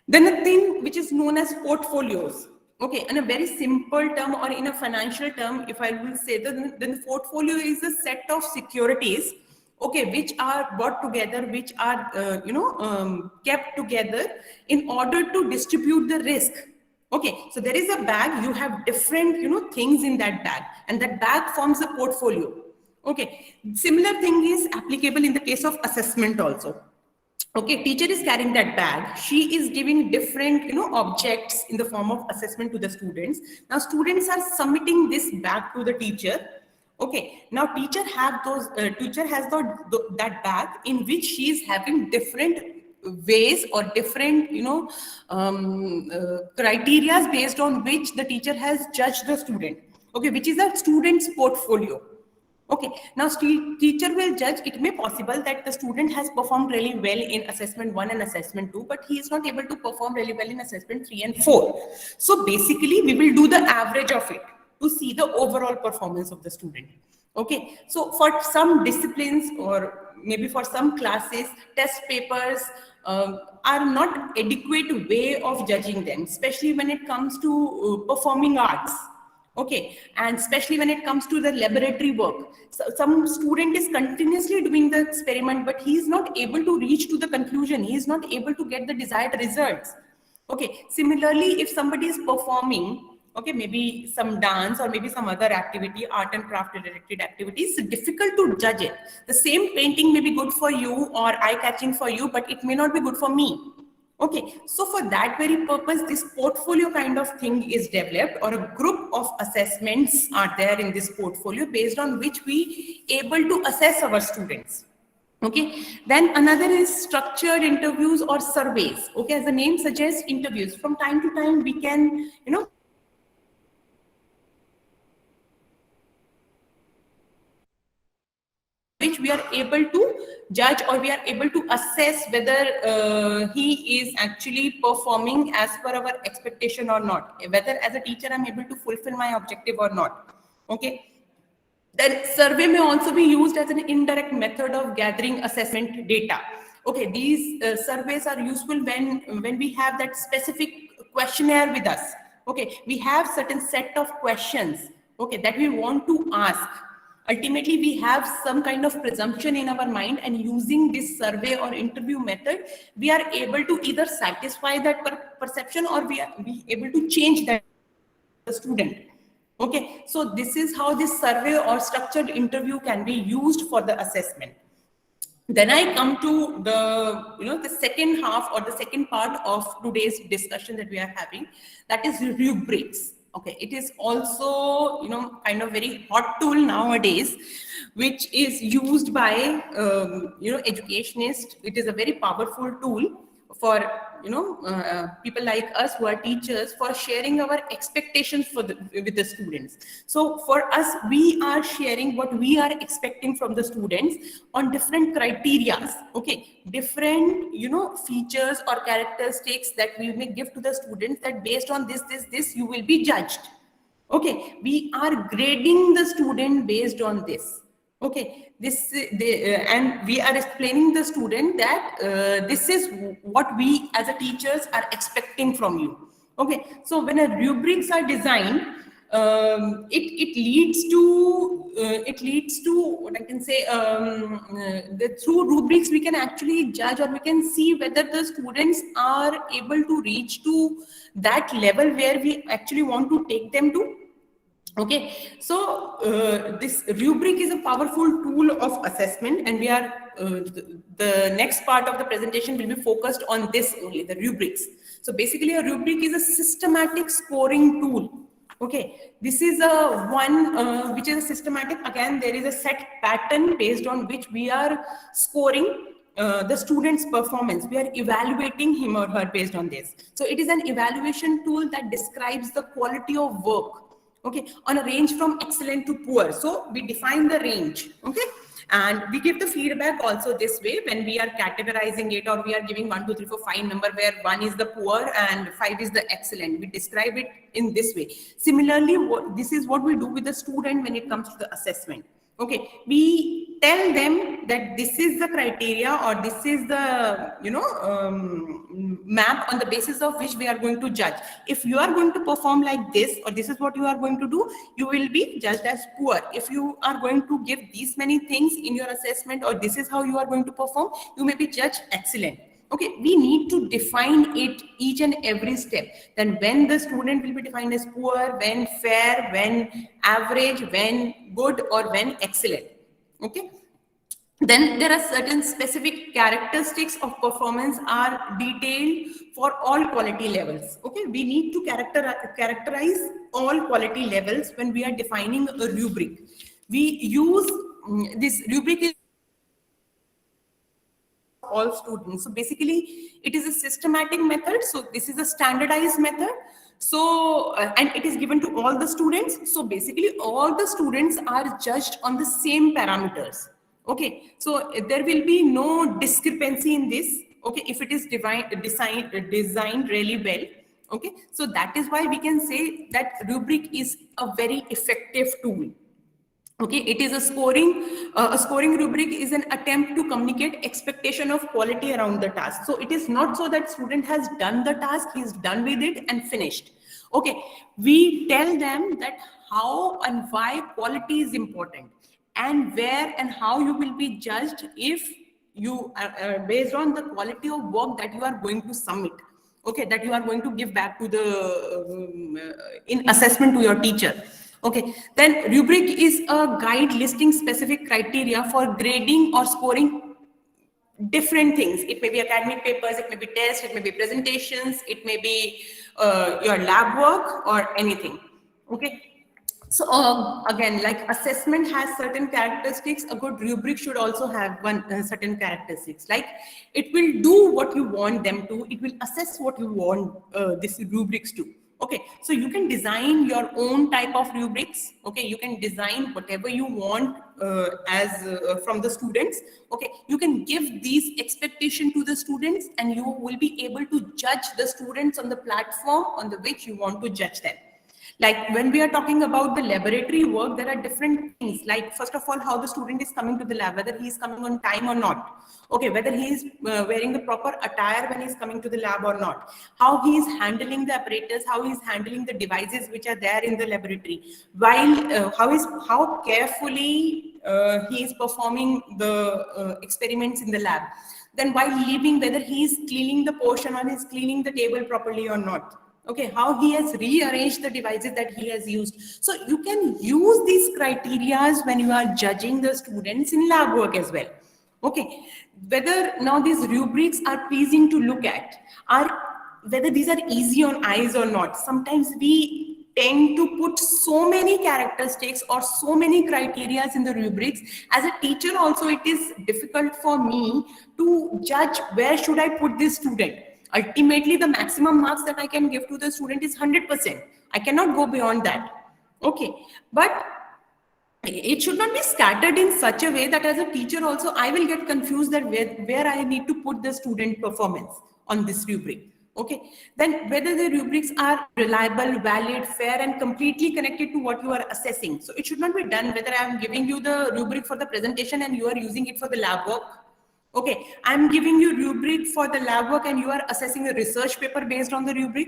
Then a thing which is known as portfolios. Okay, in a very simple term, or in a financial term, if I will say that, then the portfolio is a set of securities, okay, which are brought together, which are kept together in order to distribute the risk. Okay, so there is a bag, you have different things in that bag, and that bag forms a portfolio. Okay, similar thing is applicable in the case of assessment also. Okay, teacher is carrying that bag. She is giving different, objects in the form of assessment to the students. Now, students are submitting this back to the teacher. Okay, now teacher has that bag in which she is having different ways or different, criteria based on which the teacher has judged the student. Okay, which is a student's portfolio. Okay, now teacher will judge. It may possible that the student has performed really well in assessment 1 and assessment 2, but he is not able to perform really well in assessment 3 and 4. So basically, we will do the average of it to see the overall performance of the student. Okay, so for some disciplines, or maybe for some classes, test papers are not adequate way of judging them, especially when it comes to performing arts. Okay, and especially when it comes to the laboratory work. So some student is continuously doing the experiment, but he is not able to reach to the conclusion. He is not able to get the desired results. Okay, similarly, if somebody is performing, okay, maybe some dance or maybe some other activity, art and craft related activities, it's difficult to judge it. The same painting may be good for you or eye-catching for you, but it may not be good for me. Okay, so for that very purpose, this portfolio kind of thing is developed, or a group of assessments are there in this portfolio based on which we able to assess our students. Okay, then another is structured interviews or surveys. Okay, as the name suggests, interviews. From time to time, we can, which we are able to judge, or we are able to assess whether he is actually performing as per our expectation or not, whether as a teacher I'm able to fulfill my objective or not. Okay. Then survey may also be used as an indirect method of gathering assessment data. Okay, these surveys are useful when we have that specific questionnaire with us. Okay, we have certain set of questions, okay, that we want to ask. Ultimately, we have some kind of presumption in our mind, and using this survey or interview method, we are able to either satisfy that perception, or we are able to change that student. Okay, so this is how this survey or structured interview can be used for the assessment. Then I come to the second half, or the second part of today's discussion that we are having, that is rubrics. Okay, it is also kind of very hot tool nowadays, which is used by educationists. It is a very powerful tool for people like us who are teachers, for sharing our expectations with the students. So for us, we are sharing what we are expecting from the students on different criterias. Okay, different features or characteristics that we may give to the students, that based on this you will be judged. Okay, we are grading the student based on this. Okay, and we are explaining the student that this is what we as a teachers are expecting from you. Okay, so when a rubrics are designed, it leads to what I can say, through rubrics we can actually judge, or we can see whether the students are able to reach to that level where we actually want to take them to. Okay, so this rubric is a powerful tool of assessment, and we are the next part of the presentation will be focused on this only, the rubrics. So basically, a rubric is a systematic scoring tool. Okay, this is a one which is a systematic. Again, there is a set pattern based on which we are scoring the student's performance. We are evaluating him or her based on this. So it is an evaluation tool that describes the quality of work, okay, on a range from excellent to poor. So we define the range, okay, and we give the feedback also this way when we are categorizing it, or we are giving 1 2 3 4 5 number, where 1 is the poor and 5 is the excellent. We describe it in this way. Similarly, this is what we do with the student when it comes to the assessment. Okay, we tell them that this is the criteria, or this is the map on the basis of which we are going to judge. If you are going to perform like this, or this is what you are going to do, you will be judged as poor. If you are going to give these many things in your assessment, or this is how you are going to perform, you may be judged excellent. Okay, we need to define it each and every step. Then when the student will be defined as poor, when fair, when average, when good, or when excellent. Okay. Then there are certain specific characteristics of performance are detailed for all quality levels. Okay, we need to characterize all quality levels when we are defining a rubric. We use this rubric is all students. So basically, it is a systematic method. So this is a standardized method. So and it is given to all the students. So basically, all the students are judged on the same parameters. Okay, so there will be no discrepancy in this. Okay, if it is designed really well. Okay, so that is why we can say that rubric is a very effective tool. Okay, it is a scoring rubric is an attempt to communicate expectation of quality around the task. So it is not so that student has done the task, he is done with it and finished. Okay, we tell them that how and why quality is important, and where and how you will be judged if you based on the quality of work that you are going to submit. Okay, that you are going to give back to the in assessment to your teacher. Okay, then rubric is a guide listing specific criteria for grading or scoring different things. It may be academic papers, it may be tests, it may be presentations, it may be your lab work or anything. Okay, so again, like assessment has certain characteristics, a good rubric should also have certain characteristics. Like it will do what you want them to, it will assess what you want this rubrics to. Okay, so you can design your own type of rubrics. Okay, you can design whatever you want as from the students. Okay, you can give these expectation to the students, and you will be able to judge the students on the platform on the which you want to judge them. Like when we are talking about the laboratory work, there are different things. Like first of all, how the student is coming to the lab, whether he is coming on time or not. Okay, whether he is wearing the proper attire when he is coming to the lab or not. How he is handling the apparatus, how he is handling the devices which are there in the laboratory. While how carefully he is performing the experiments in the lab. Then while leaving, whether he is cleaning the portion or he is cleaning the table properly or not. Okay, how he has rearranged the devices that he has used. So you can use these criterias when you are judging the students in lab work as well. Okay, whether now these rubrics are pleasing to look at, are whether these are easy on eyes or not. Sometimes we tend to put so many characteristics or so many criterias in the rubrics. As a teacher also, it is difficult for me to judge where should I put this student. Ultimately, the maximum marks that I can give to the student is 100%. I cannot go beyond that. Okay, but it should not be scattered in such a way that as a teacher also, I will get confused that where I need to put the student performance on this rubric. Okay, then whether the rubrics are reliable, valid, fair, and completely connected to what you are assessing. So it should not be done whether I am giving you the rubric for the presentation and you are using it for the lab work. Okay, I'm giving you rubric for the lab work and you are assessing a research paper based on the rubric.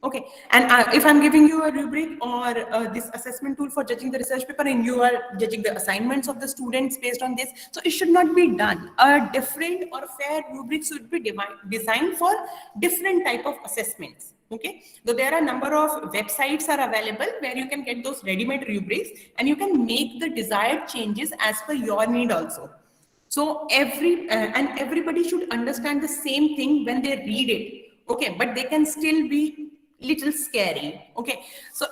Okay, and if I'm giving you a rubric or this assessment tool for judging the research paper and you are judging the assignments of the students based on this, so it should not be done. A different or fair rubric should be designed for different type of assessments. Okay, so there are a number of websites are available where you can get those ready-made rubrics and you can make the desired changes as per your need also. So everybody should understand the same thing when they read it. Okay, but they can still be little scary. Okay, so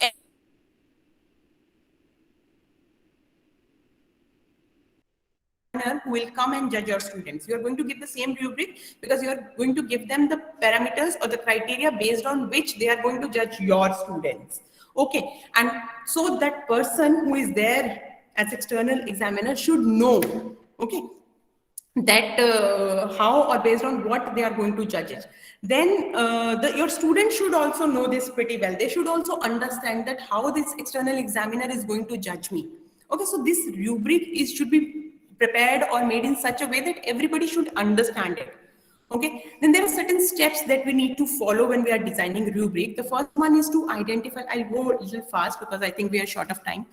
who will come and judge your students. You are going to give the same rubric because you are going to give them the parameters or the criteria based on which they are going to judge your students. Okay, and so that person who is there as external examiner should know. Okay, that how or based on what they are going to judge it. Then your students should also know this pretty well. They should also understand that how this external examiner is going to judge me. Okay, so this rubric should be prepared or made in such a way that everybody should understand it. Okay, then there are certain steps that we need to follow when we are designing rubric. The first one is to identify, I'll go a little fast because I think we are short of time.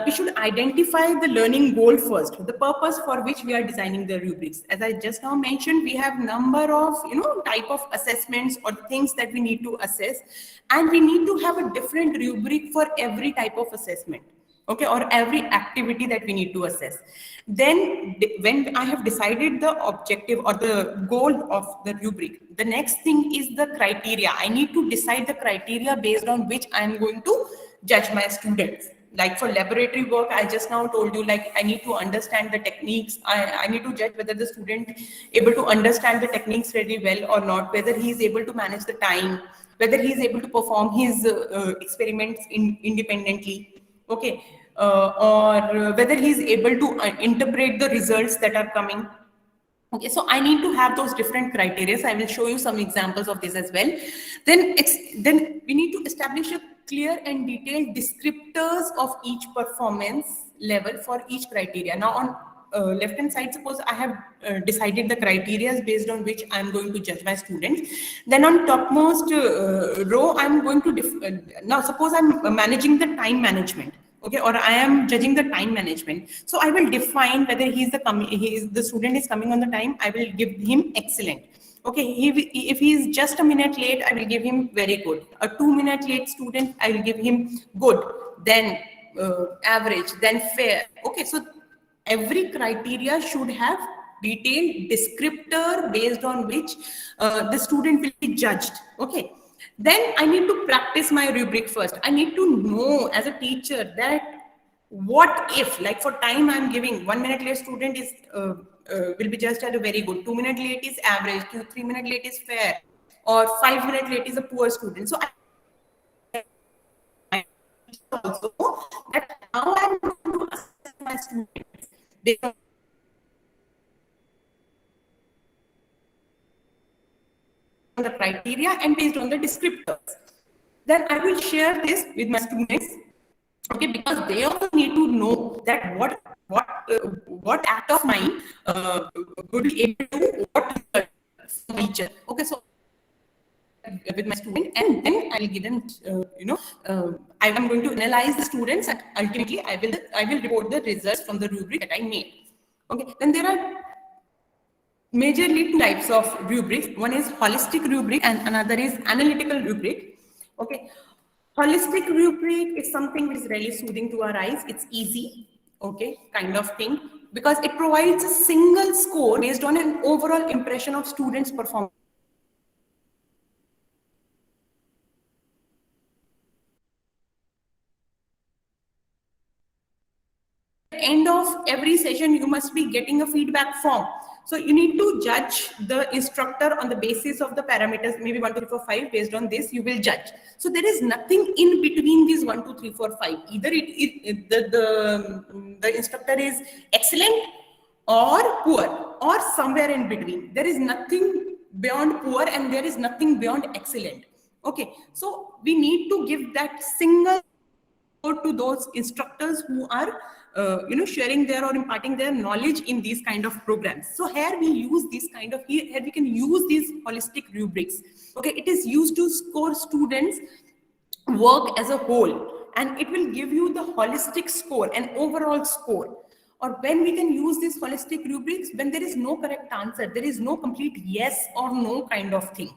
We should identify the learning goal first, the purpose for which we are designing the rubrics. As I just now mentioned, we have number of, type of assessments or things that we need to assess, and we need to have a different rubric for every type of assessment. Okay, or every activity that we need to assess. Then when I have decided the objective or the goal of the rubric, the next thing is the criteria. I need to decide the criteria based on which I am going to judge my students. Like for laboratory work, I just now told you, like I need to understand the techniques. I need to judge whether the student able to understand the techniques very well or not, whether he is able to manage the time, whether he is able to perform his experiments independently. Okay, or whether he is able to interpret the results that are coming. Okay, so I need to have those different criteria. So I will show you some examples of this as well. Then we need to establish a clear and detailed descriptors of each performance level for each criteria. Now on left hand side, suppose I have decided the criteria based on which I'm going to judge my students. Then on topmost row, I'm going to now suppose I'm managing the time management. Okay, or I am judging the time management. So I will define whether the student is coming on the time. I will give him excellent. Okay, if he is just a minute late, I will give him very good. A 2-minute late student, I will give him good. Then average, then fair. Okay, so every criteria should have detailed descriptor based on which the student will be judged. Okay, then I need to practice my rubric first. I need to know as a teacher that what if, like for time I'm giving, 1 minute late student is will be judged as a very good, 2-minute late is average, 3-minute late is fair, or 5-minute late is a poor student. So also that how I'm going to assess my students based on the criteria and based on the descriptors. Then I will share this with my students, okay, because they also need to know that what act of mine would be able to what teacher. Okay, so with my student, and then I'll give them, I am going to analyze the students, and ultimately I will report the results from the rubric that I made. Okay, then there are majorly two types of rubrics. One is holistic rubric and another is analytical rubric. Okay, holistic rubric is something which is really soothing to our eyes. It's easy, okay, kind of thing, because it provides a single score based on an overall impression of students' performance. End of every session, you must be getting a feedback form. So you need to judge the instructor on the basis of the parameters, maybe 1, 2, 3, 4, 5. Based on this, you will judge. So there is nothing in between these 1, 2, 3, 4, 5. Either the instructor is excellent or poor, or somewhere in between. There is nothing beyond poor and there is nothing beyond excellent. Okay, so we need to give that single to those instructors who are sharing their or imparting their knowledge in these kind of programs. So here we use this kind of, here we can use these holistic rubrics. Okay, it is used to score students work as a whole, and it will give you the holistic score, an overall score. Or when we can use these holistic rubrics, when there is no correct answer, there is no complete yes or no kind of thing,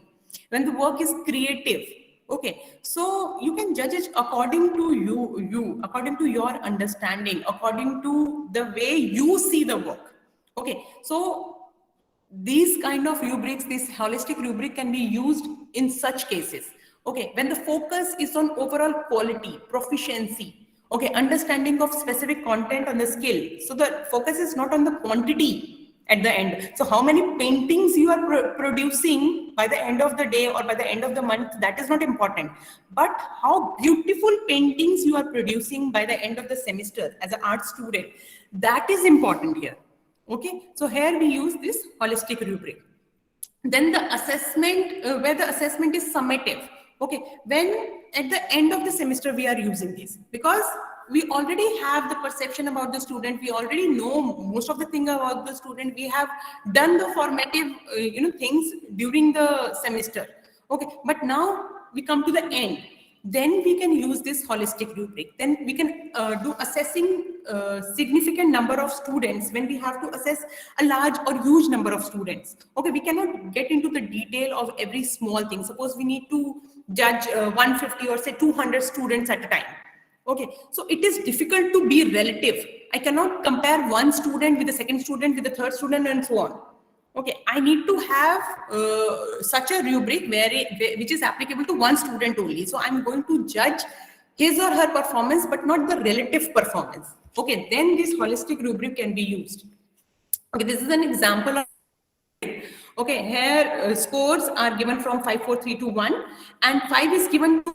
when the work is creative. Okay, so you can judge it according to you, according to your understanding, according to the way you see the work. Okay, so these kind of rubrics, this holistic rubric can be used in such cases. Okay, when the focus is on overall quality, proficiency, okay, understanding of specific content on the skill. So the focus is not on the quantity at the end. So how many paintings you are producing by the end of the day or by the end of the month, that is not important. But how beautiful paintings you are producing by the end of the semester as an art student, that is important here. Okay, so here we use this holistic rubric. Then the assessment, where the assessment is summative. Okay, when at the end of the semester we are using this, because we already have the perception about the student, we already know most of the thing about the student, we have done the formative things during the semester. Okay, but now we come to the end, then we can use this holistic rubric. Then we can do assessing significant number of students when we have to assess a large or huge number of students. Okay, we cannot get into the detail of every small thing. Suppose we need to judge 150 or say 200 students at a time. Okay, so it is difficult to be relative. I cannot compare one student with the second student with the third student and so on. Okay, I need to have such a rubric which is applicable to one student only. So I'm going to judge his or her performance, but not the relative performance. Okay, then this holistic rubric can be used. Okay, this is an example of. Okay, here scores are given from 5, 4, 3, 2, 1, and 5 is given to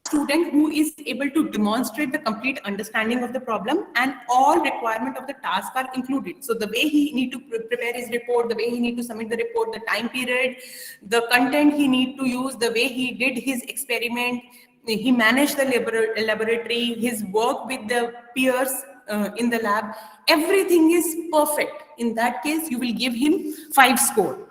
student who is able to demonstrate the complete understanding of the problem, and all requirement of the task are included. So the way he need to prepare his report, the way he need to submit the report, the time period, the content he need to use, the way he did his experiment, he managed the laboratory, his work with the peers in the lab, everything is perfect. In that case, you will give him 5 score.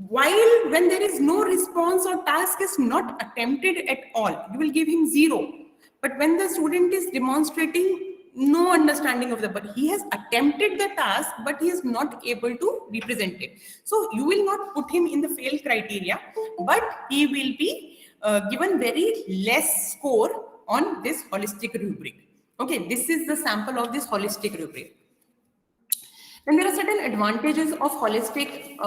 While when there is no response or task is not attempted at all, you will give him 0. But when the student is demonstrating no understanding of but he has attempted the task, but he is not able to represent it. So you will not put him in the fail criteria, but he will be given very less score on this holistic rubric. Okay, this is the sample of this holistic rubric. And there are certain advantages of holistic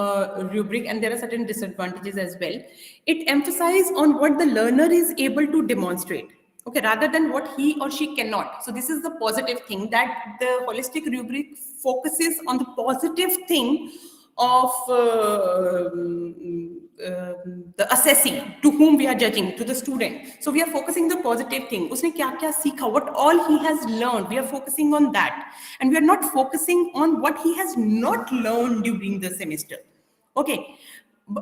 rubric, and there are certain disadvantages as well. It emphasizes on what the learner is able to demonstrate, okay, rather than what he or she cannot. So this is the positive thing, that the holistic rubric focuses on the positive thing of the assessee to whom we are judging, to the student. So we are focusing the positive thing. Usne kya kya sikha, what all he has learned, we are focusing on that. And we are not focusing on what he has not learned during the semester. Okay.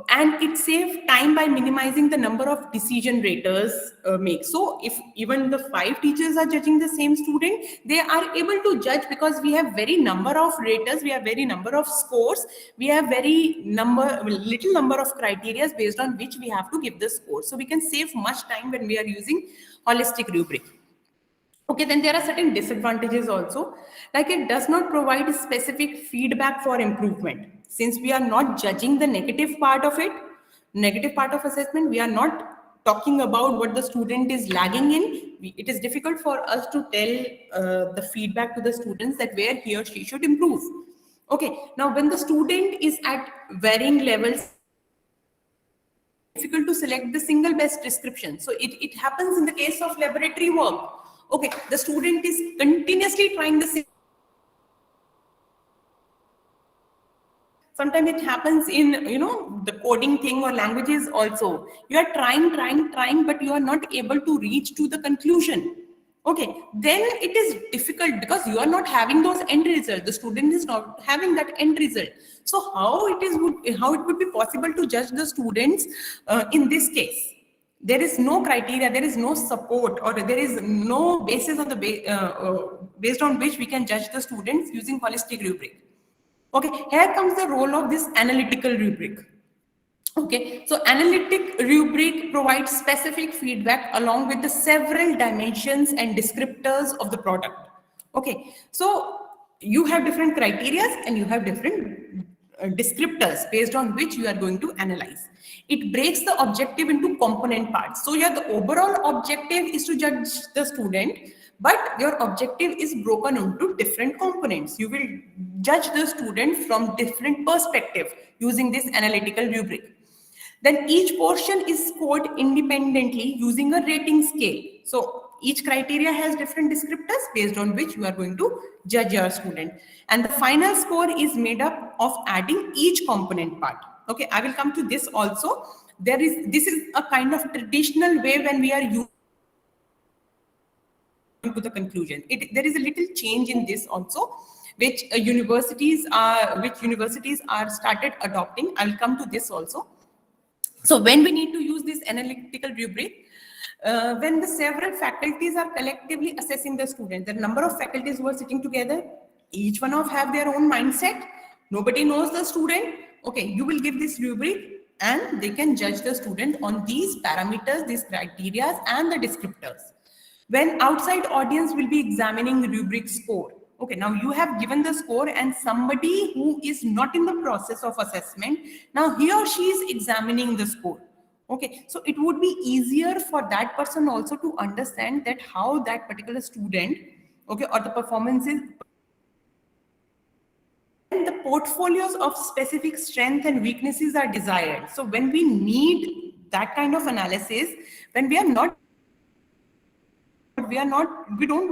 And it saves time by minimizing the number of decision raters make. So if even the 5 teachers are judging the same student, they are able to judge, because we have very number of raters, we have very number of scores, we have very little number of criteria based on which we have to give the score. So we can save much time when we are using holistic rubric. Okay, then there are certain disadvantages also, like it does not provide specific feedback for improvement. Since we are not judging the negative part of it, negative part of assessment, we are not talking about what the student is lagging in. It is difficult for us to tell the feedback to the students that where he or she should improve. Okay, now when the student is at varying levels, difficult to select the single best description. So it happens in the case of laboratory work. Okay, the student is continuously trying the same. Sometimes it happens in, the coding thing or languages also. You are trying, but you are not able to reach to the conclusion. Okay, then it is difficult because you are not having those end results. The student is not having that end result. So how it would be possible to judge the students in this case? There is no criteria, there is no support, or there is no basis on the based on which we can judge the students using holistic rubric. Okay, here comes the role of this analytical rubric. Okay, so analytic rubric provides specific feedback along with the several dimensions and descriptors of the product. Okay, so you have different criteria and you have different descriptors based on which you are going to analyze. It breaks the objective into component parts. So yeah, the overall objective is to judge the student, but your objective is broken into different components. You will judge the student from different perspective using this analytical rubric. Then each portion is scored independently using a rating scale. So each criteria has different descriptors based on which you are going to judge your student. And the final score is made up of adding each component part. Okay, I will come to this also. This is a kind of traditional way when we are using to the conclusion. There is a little change in this also, which universities are started adopting. I will come to this also. So when we need to use this analytical rubric, when the several faculties are collectively assessing the student, the number of faculties who are sitting together, each one of have their own mindset. Nobody knows the student. Okay, you will give this rubric and they can judge the student on these parameters, these criteria and the descriptors. When outside audience will be examining the rubric score. Okay, now you have given the score and somebody who is not in the process of assessment, now he or she is examining the score. Okay, so it would be easier for that person also to understand that how that particular student, okay, or the performances, and the portfolios of specific strengths and weaknesses are desired. So when we need that kind of analysis, when we don't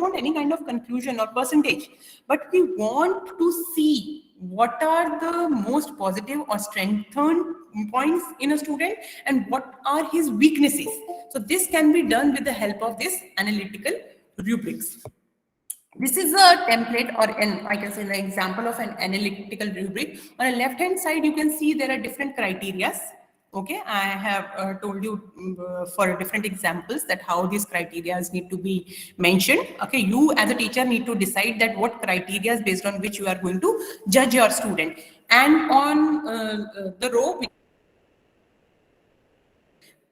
want any kind of conclusion or percentage, but we want to see what are the most positive or strengthened points in a student and what are his weaknesses. So this can be done with the help of this analytical rubrics. This is a template, or I can say an example of an analytical rubric. On the left hand side, you can see there are different criteria. Okay, I have told you for different examples that how these criteria need to be mentioned. Okay, you as a teacher need to decide that what criteria based on which you are going to judge your student. And on the row,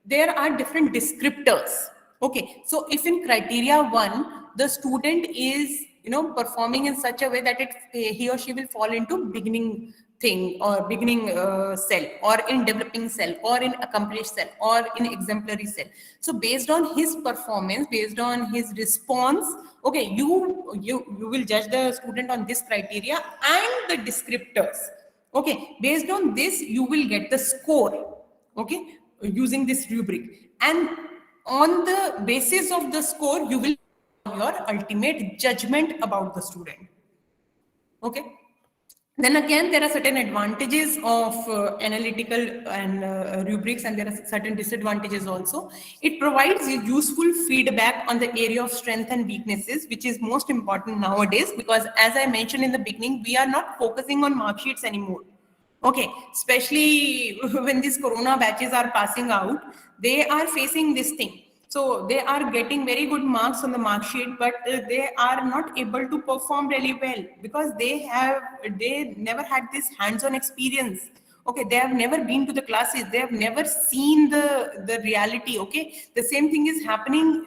there are different descriptors. Okay, so if in criteria 1, the student is performing in such a way that he or she will fall into beginning thing or beginning cell, or in developing cell, or in accomplished cell, or in exemplary cell. So based on his performance, based on his response, okay, you will judge the student on this criteria and the descriptors. Okay, based on this you will get the score, okay, using this rubric, and on the basis of the score you will your ultimate judgment about the student. Okay, Then again, there are certain advantages of analytical and rubrics, and there are certain disadvantages also. It provides you useful feedback on the area of strength and weaknesses, which is most important nowadays, because as I mentioned in the beginning, we are not focusing on mark sheets anymore. Okay, especially when these corona batches are passing out, they are facing this thing. So they are getting very good marks on the mark sheet, but they are not able to perform really well because they never had this hands-on experience. Okay, they have never been to the classes, they have never seen the reality. Okay, the same thing is happening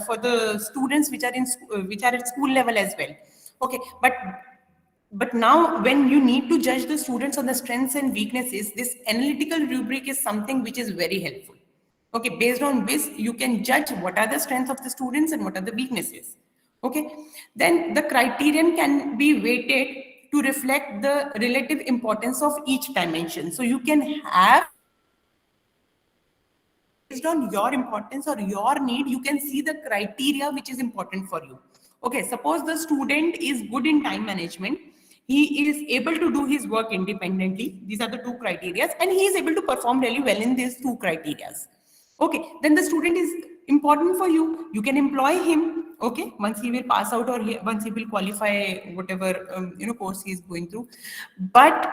for the students which are which are at school level as well. Okay, but now when you need to judge the students on the strengths and weaknesses, this analytical rubric is something which is very helpful. Okay, based on this, you can judge what are the strengths of the students and what are the weaknesses. Okay, then the criterion can be weighted to reflect the relative importance of each dimension. So you can have, based on your importance or your need, you can see the criteria which is important for you. Okay, suppose the student is good in time management, he is able to do his work independently. These are the two criteria, and he is able to perform really well in these two criteria. Okay, then the student is important for you. You can employ him. Okay, once he will pass out, or once he will qualify whatever course he is going through, but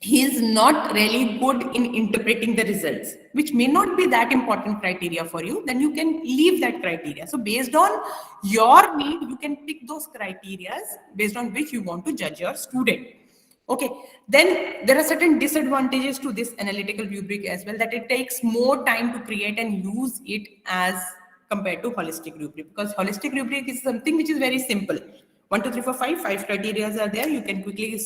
he is not really good in interpreting the results, which may not be that important criteria for you, then you can leave that criteria. So based on your need, you can pick those criteria based on which you want to judge your student. Okay, then there are certain disadvantages to this analytical rubric as well, that it takes more time to create and use it as compared to holistic rubric, because holistic rubric is something which is very simple. 1, 2, 3, 4, 5, 5 criteria are there. You can quickly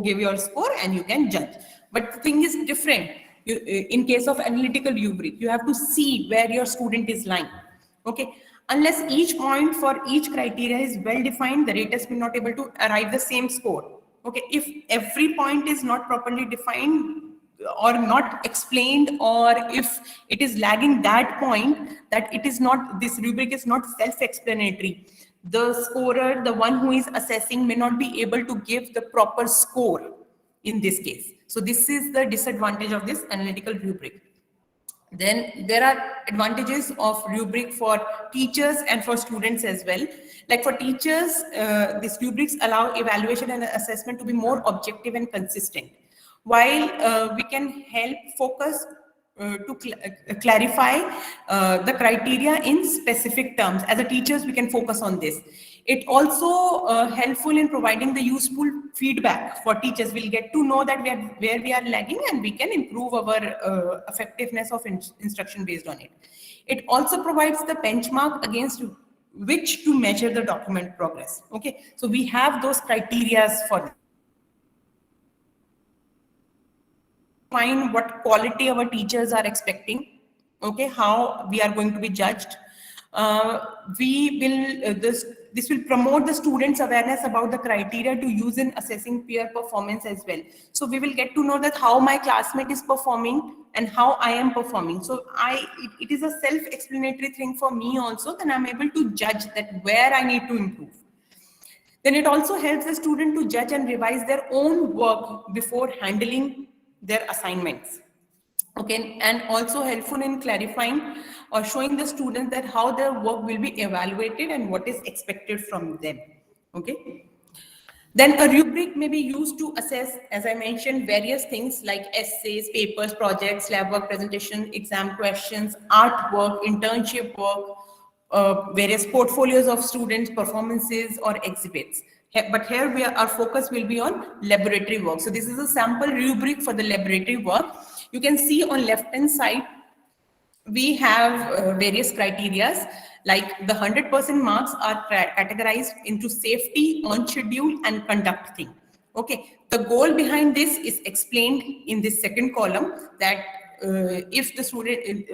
give your score and you can judge. But the thing is different. In case of analytical rubric, you have to see where your student is lying. Okay, unless each point for each criteria is well defined, the raters will not able to arrive the same score. Okay, if every point is not properly defined or not explained, or if it is lagging that point, that it is not, this rubric is not self-explanatory, the scorer, the one who is assessing, may not be able to give the proper score in this case. So this is the disadvantage of this analytical rubric. Then there are advantages of rubric for teachers and for students as well. Like for teachers, these rubrics allow evaluation and assessment to be more objective and consistent, while we can help focus to clarify the criteria in specific terms. As a teachers, we can focus on this. It also helpful in providing the useful feedback for teachers. We'll get to know that where we are lagging, and we can improve our effectiveness of instruction based on it. It also provides the benchmark against which to measure the document progress. Okay, so we have those criteria for find what quality our teachers are expecting. Okay, how we are going to be judged. We will this will promote the students' awareness about the criteria to use in assessing peer performance as well. So we will get to know that how my classmate is performing and how I am performing. So it is a self-explanatory thing for me also. Then I'm able to judge that where I need to improve. Then it also helps the student to judge and revise their own work before handling their assignments. Okay, and also helpful in clarifying or showing the students that how their work will be evaluated and what is expected from them. Okay, then a rubric may be used to assess, as I mentioned, various things like essays, papers, projects, lab work, presentation, exam questions, artwork, internship work, various portfolios of students, performances or exhibits. But here our focus will be on laboratory work. So this is a sample rubric for the laboratory work. You can see on left hand side, we have various criterias, like the 100% marks are categorized into safety, on schedule and conduct thing. Okay, the goal behind this is explained in this second column, that if the student,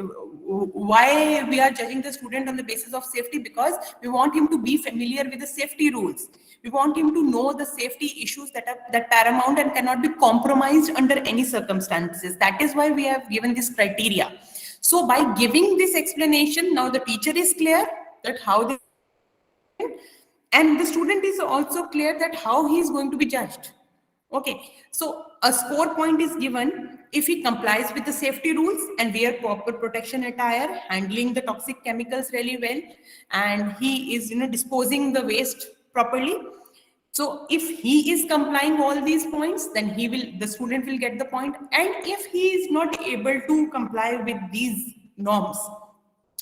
why we are judging the student on the basis of safety, because we want him to be familiar with the safety rules. We want him to know the safety issues that are paramount and cannot be compromised under any circumstances. That is why we have given this criteria. So by giving this explanation, now the teacher is clear that how they, and the student is also clear that how he is going to be judged. Okay, so a score point is given if he complies with the safety rules and wear proper protection attire, handling the toxic chemicals really well, and he is disposing the waste properly. So if he is complying all these points, then the student will get the point. And if he is not able to comply with these norms,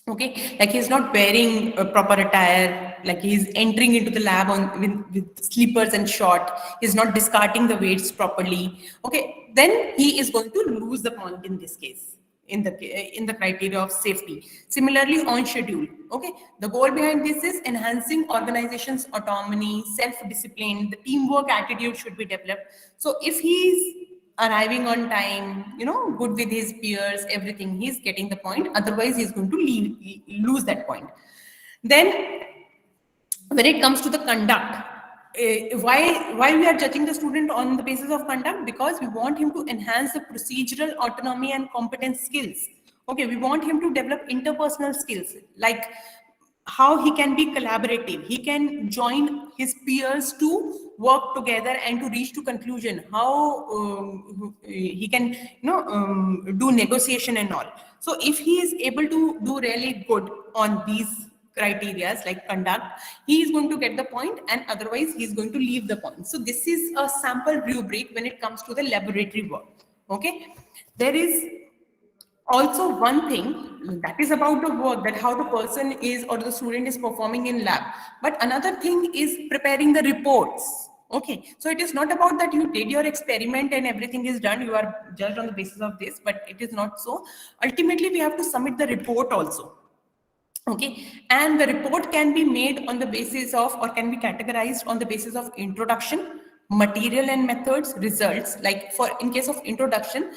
okay, like he's not wearing a proper attire, like he's entering into the lab with slippers and short, he's not discarding the weights properly, okay, then he is going to lose the point in this case, in the criteria of safety. Similarly, on schedule, okay, the goal behind this is enhancing organization's autonomy, self-discipline, the teamwork attitude should be developed. So if he's arriving on time, good with his peers, everything, he's getting the point. Otherwise, he's going to lose that point. Then, when it comes to the conduct, why we are judging the student on the basis of conduct? Because we want him to enhance the procedural autonomy and competence skills. Okay, we want him to develop interpersonal skills, like how he can be collaborative, he can join his peers to work together and to reach to conclusion, how he can do negotiation and all. So if he is able to do really good on these criteria like conduct, he is going to get the point, and otherwise he is going to leave the point. So this is a sample rubric when it comes to the laboratory work. Okay, there is also one thing that is about the work, that how the person is or the student is performing in lab, but another thing is preparing the reports. Okay, so it is not about that you did your experiment and everything is done, you are judged on the basis of this, but it is not so. Ultimately, we have to submit the report also. Okay, and the report can be made on the basis of, or can be categorized on the basis of introduction, material and methods, results. Like in case of introduction,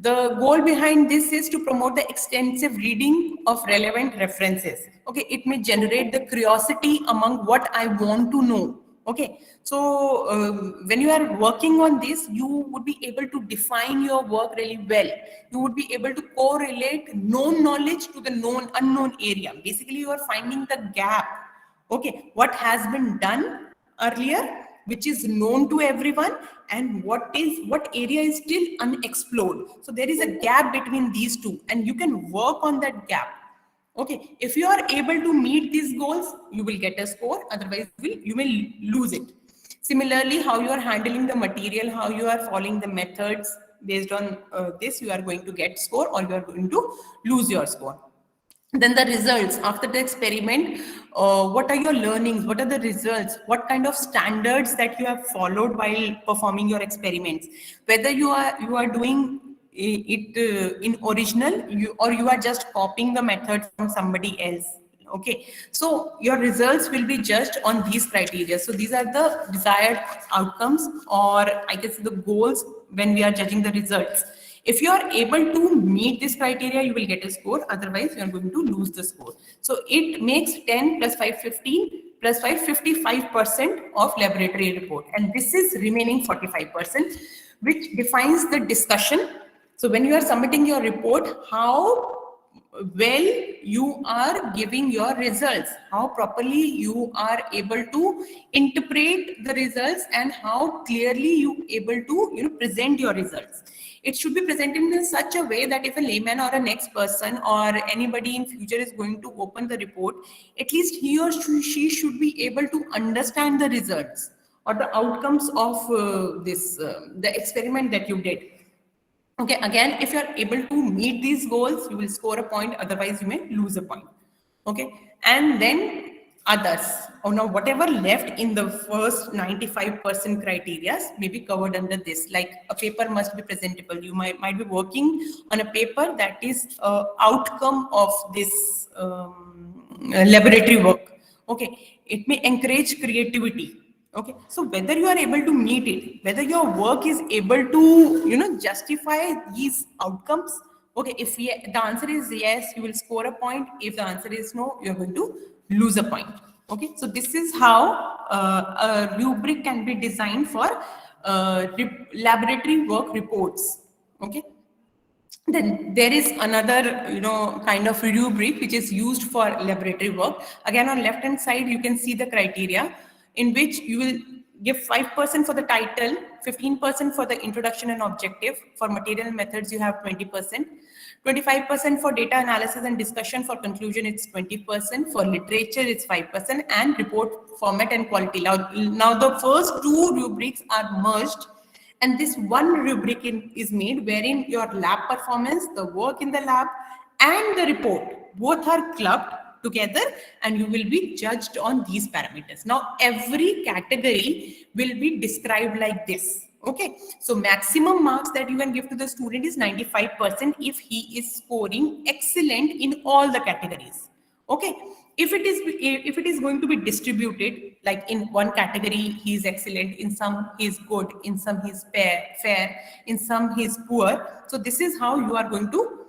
the goal behind this is to promote the extensive reading of relevant references. Okay, it may generate the curiosity among what I want to know. Okay, so when you are working on this, you would be able to define your work really well. You would be able to correlate known knowledge to the known unknown area. Basically, you are finding the gap. Okay, what has been done earlier, which is known to everyone, and what area is still unexplored. So there is a gap between these two, and you can work on that gap. Okay, if you are able to meet these goals, you will get a score. Otherwise, you may lose it. Similarly, how you are handling the material, how you are following the methods, based on this, you are going to get score, or you are going to lose your score. Then the results after the experiment, what are your learnings, what are the results, what kind of standards that you have followed while performing your experiments, whether you are doing it in original, or you are just copying the method from somebody else. Okay, so your results will be judged on these criteria. So these are the desired outcomes, or I guess the goals when we are judging the results. If you are able to meet this criteria, you will get a score. Otherwise, you are going to lose the score. So it makes 10 plus 5, 15 plus 5, 55% of laboratory report. And this is remaining 45%, which defines the discussion. So when you are submitting your report, how well you are giving your results, how properly you are able to interpret the results, and how clearly you able to present your results. It should be presented in such a way that if a layman or a next person or anybody in future is going to open the report, at least he or she should be able to understand the results or the outcomes of the experiment that you did. Okay, again, if you are able to meet these goals, you will score a point. Otherwise, you may lose a point. Okay, and then others, or now whatever left in the first 95% criteria may be covered under this. Like a paper must be presentable. You might be working on a paper that is outcome of this laboratory work. Okay, it may encourage creativity. Okay, so whether you are able to meet it, whether your work is able to justify these outcomes. Okay, if the answer is yes, you will score a point. If the answer is no, you're going to lose a point. Okay, so this is how a rubric can be designed for laboratory work reports. Okay, then there is another kind of rubric which is used for laboratory work. Again, on left hand side you can see the criteria in which give 5% for the title, 15% for the introduction and objective. For material methods, you have 20%. 25% for data analysis and discussion. For conclusion, it's 20%. For literature, it's 5%. And report format and quality. Now the first two rubrics are merged, and this one rubric is made wherein your lab performance, the work in the lab, and the report both are clubbed together, and you will be judged on these parameters. Now every category will be described like this. Okay, so maximum marks that you can give to the student is 95% if he is scoring excellent in all the categories. Okay, if it is going to be distributed, like in one category he is excellent, in some he is good, in some he is fair, in some he is poor. So this is how you are going to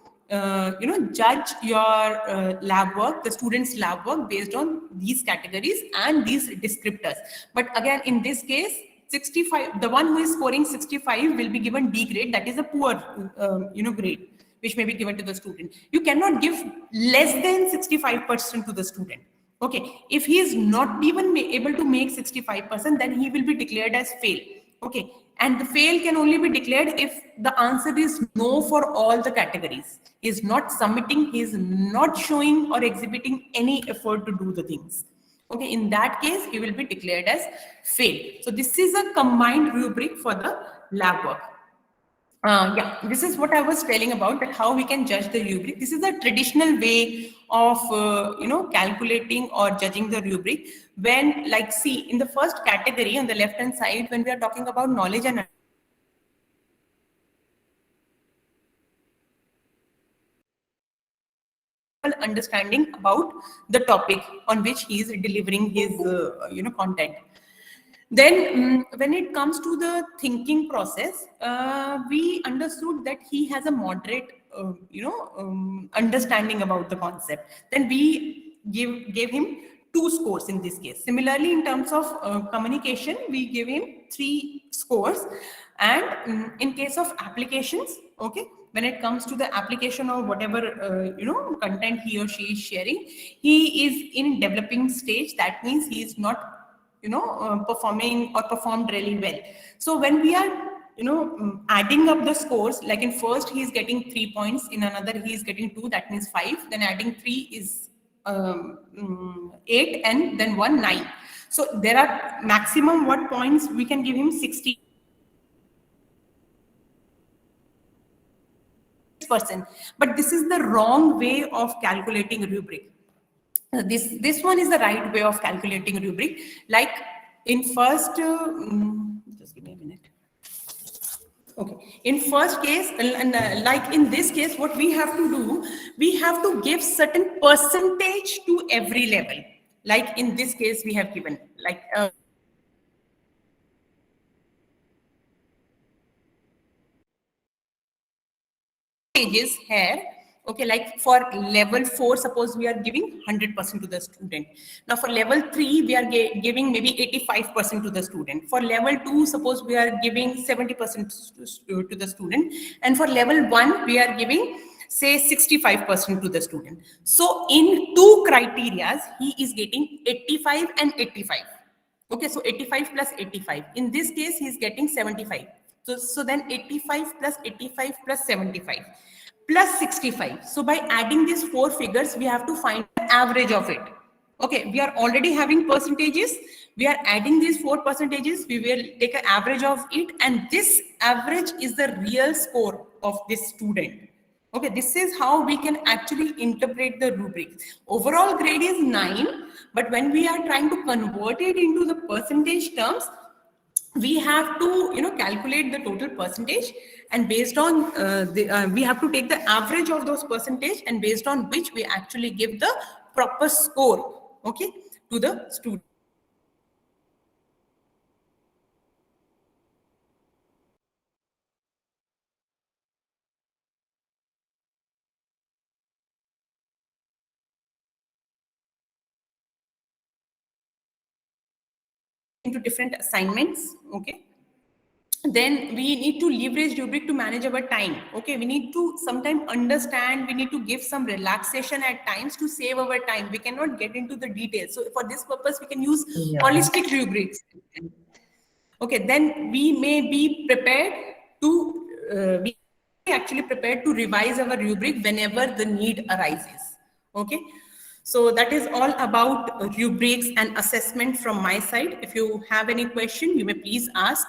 judge your lab work, the students' lab work, based on these categories and these descriptors. But again, in this case, 65, the one who is scoring 65 will be given D grade, that is a poor grade, which may be given to the student. You cannot give less than 65% to the student. Okay, if he is not even able to make 65%, then he will be declared as fail. Okay, and the fail can only be declared if the answer is no for all the categories. He is not submitting, he is not showing or exhibiting any effort to do the things. Okay, in that case, he will be declared as fail. So this is a combined rubric for the lab work. Yeah, this is what I was telling about, that how we can judge the rubric. This is a traditional way of calculating or judging the rubric. When, like, see, in the first category on the left hand side, when we are talking about knowledge and understanding about the topic on which he is delivering his content. Then when it comes to the thinking process, we understood that he has a moderate understanding about the concept. Then we gave him 2 scores in this case. Similarly, in terms of communication, we give him 3 scores. And in case of applications, okay, when it comes to the application of whatever content he or she is sharing, he is in developing stage. That means he is not performing or performed really well. So when we are adding up the scores, like in first he is getting 3 points, in another he is getting 2, that means 5, then adding 3 is 8, and then 1, 9. So there are maximum what points we can give him, 60%. But this is the wrong way of calculating rubric. This one is the right way of calculating rubric. Like in first, just give me a minute. Okay, in first case, like in this case, what we have to do, we have to give certain percentage to every level. Like in this case, we have given like pages here. Okay, like for level 4, suppose we are giving 100% to the student. Now for level 3, we are giving maybe 85% to the student. For level 2, suppose we are giving 70% to the student. And for level 1, we are giving, say, 65% to the student. So in 2 criteria, he is getting 85 and 85. Okay, so 85 plus 85. In this case, he is getting 75. So then 85 plus 85 plus 75 plus 65. So by adding these 4 figures, we have to find the average of it. Okay, we are already having percentages. We are adding these 4 percentages. We will take an average of it. And this average is the real score of this student. Okay, this is how we can actually interpret the rubric. Overall grade is 9. But when we are trying to convert it into the percentage terms, we have to calculate the total percentage, and based on we have to take the average of those percentage, and based on which we actually give the proper score, okay, to the student. Into different assignments, okay. Then we need to leverage rubric to manage our time. Okay, we need to sometimes understand, we need to give some relaxation at times to save our time. We cannot get into the details. So for this purpose, we can use holistic rubrics. Okay, then we may be prepared to, we may be actually prepared to revise our rubric whenever the need arises. Okay, so that is all about rubrics and assessment from my side. If you have any question, you may please ask.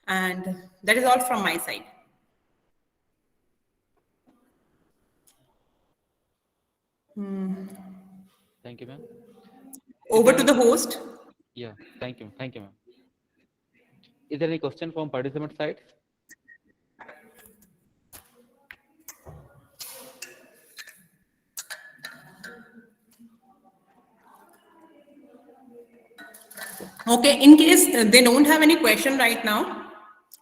And that is all from my side. Thank you, ma'am. Is Over there to any? the host. Yeah. Thank you, ma'am. Is there any question from participant side? Okay, in case they don't have any question right now,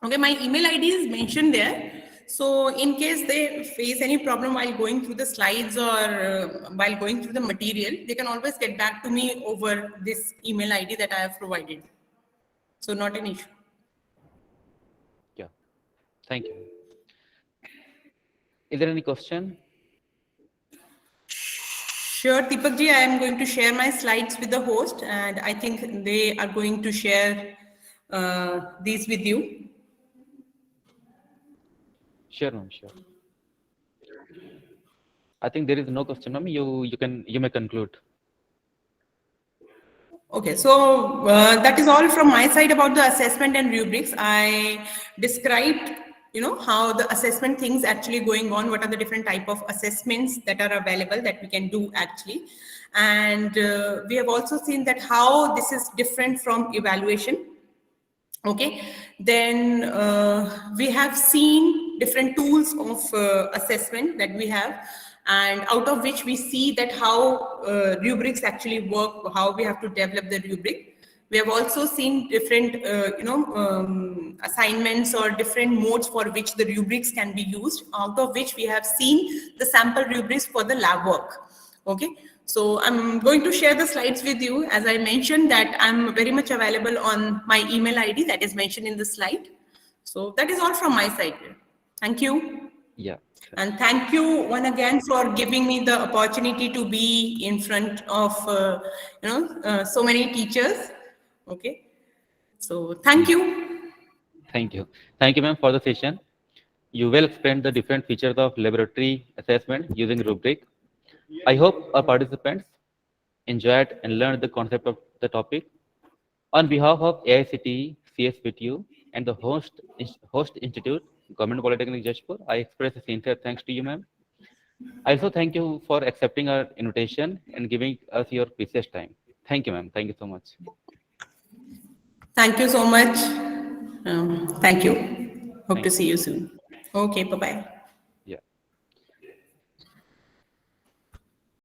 okay, my email ID is mentioned there. So in case they face any problem while going through the slides or while going through the material, they can always get back to me over this email ID that I have provided. So not an issue. Yeah. Thank you, ma'am. Is there any question? Sure, Deepak ji, I am going to share my slides with the host, and I think they are going to share these with you. Sure, ma'am. Sure. I think there is no question, ma'am. You may conclude. Okay, so that is all from my side about the assessment and rubrics. I described, how the assessment things actually going on, what are the different type of assessments that are available that we can do actually. And we have also seen that how this is different from evaluation. Okay, then we have seen different tools of assessment that we have, and out of which we see that how rubrics actually work, how we have to develop the rubric. We have also seen different assignments or different modes for which the rubrics can be used, out of which we have seen the sample rubrics for the lab work. Okay, so I'm going to share the slides with you. As I mentioned that I'm very much available on my email ID that is mentioned in the slide. So that is all from my side. Thank you. Yeah. And thank you one again for giving me the opportunity to be in front of, so many teachers. Okay. So thank Yeah. you. Thank you. Thank you, ma'am, for the session. You will explain the different features of laboratory assessment using rubric. I hope our participants enjoyed and learned the concept of the topic. On behalf of AICTE, CSPTU, and the host institute, Government Polytechnic Jashpur, I express a sincere thanks to you, ma'am. I also thank you for accepting our invitation and giving us your precious time. Thank you, ma'am. Thank you so much. Thank you so much. Thank you. Hope Thank to you. see you soon. Okay, bye-bye.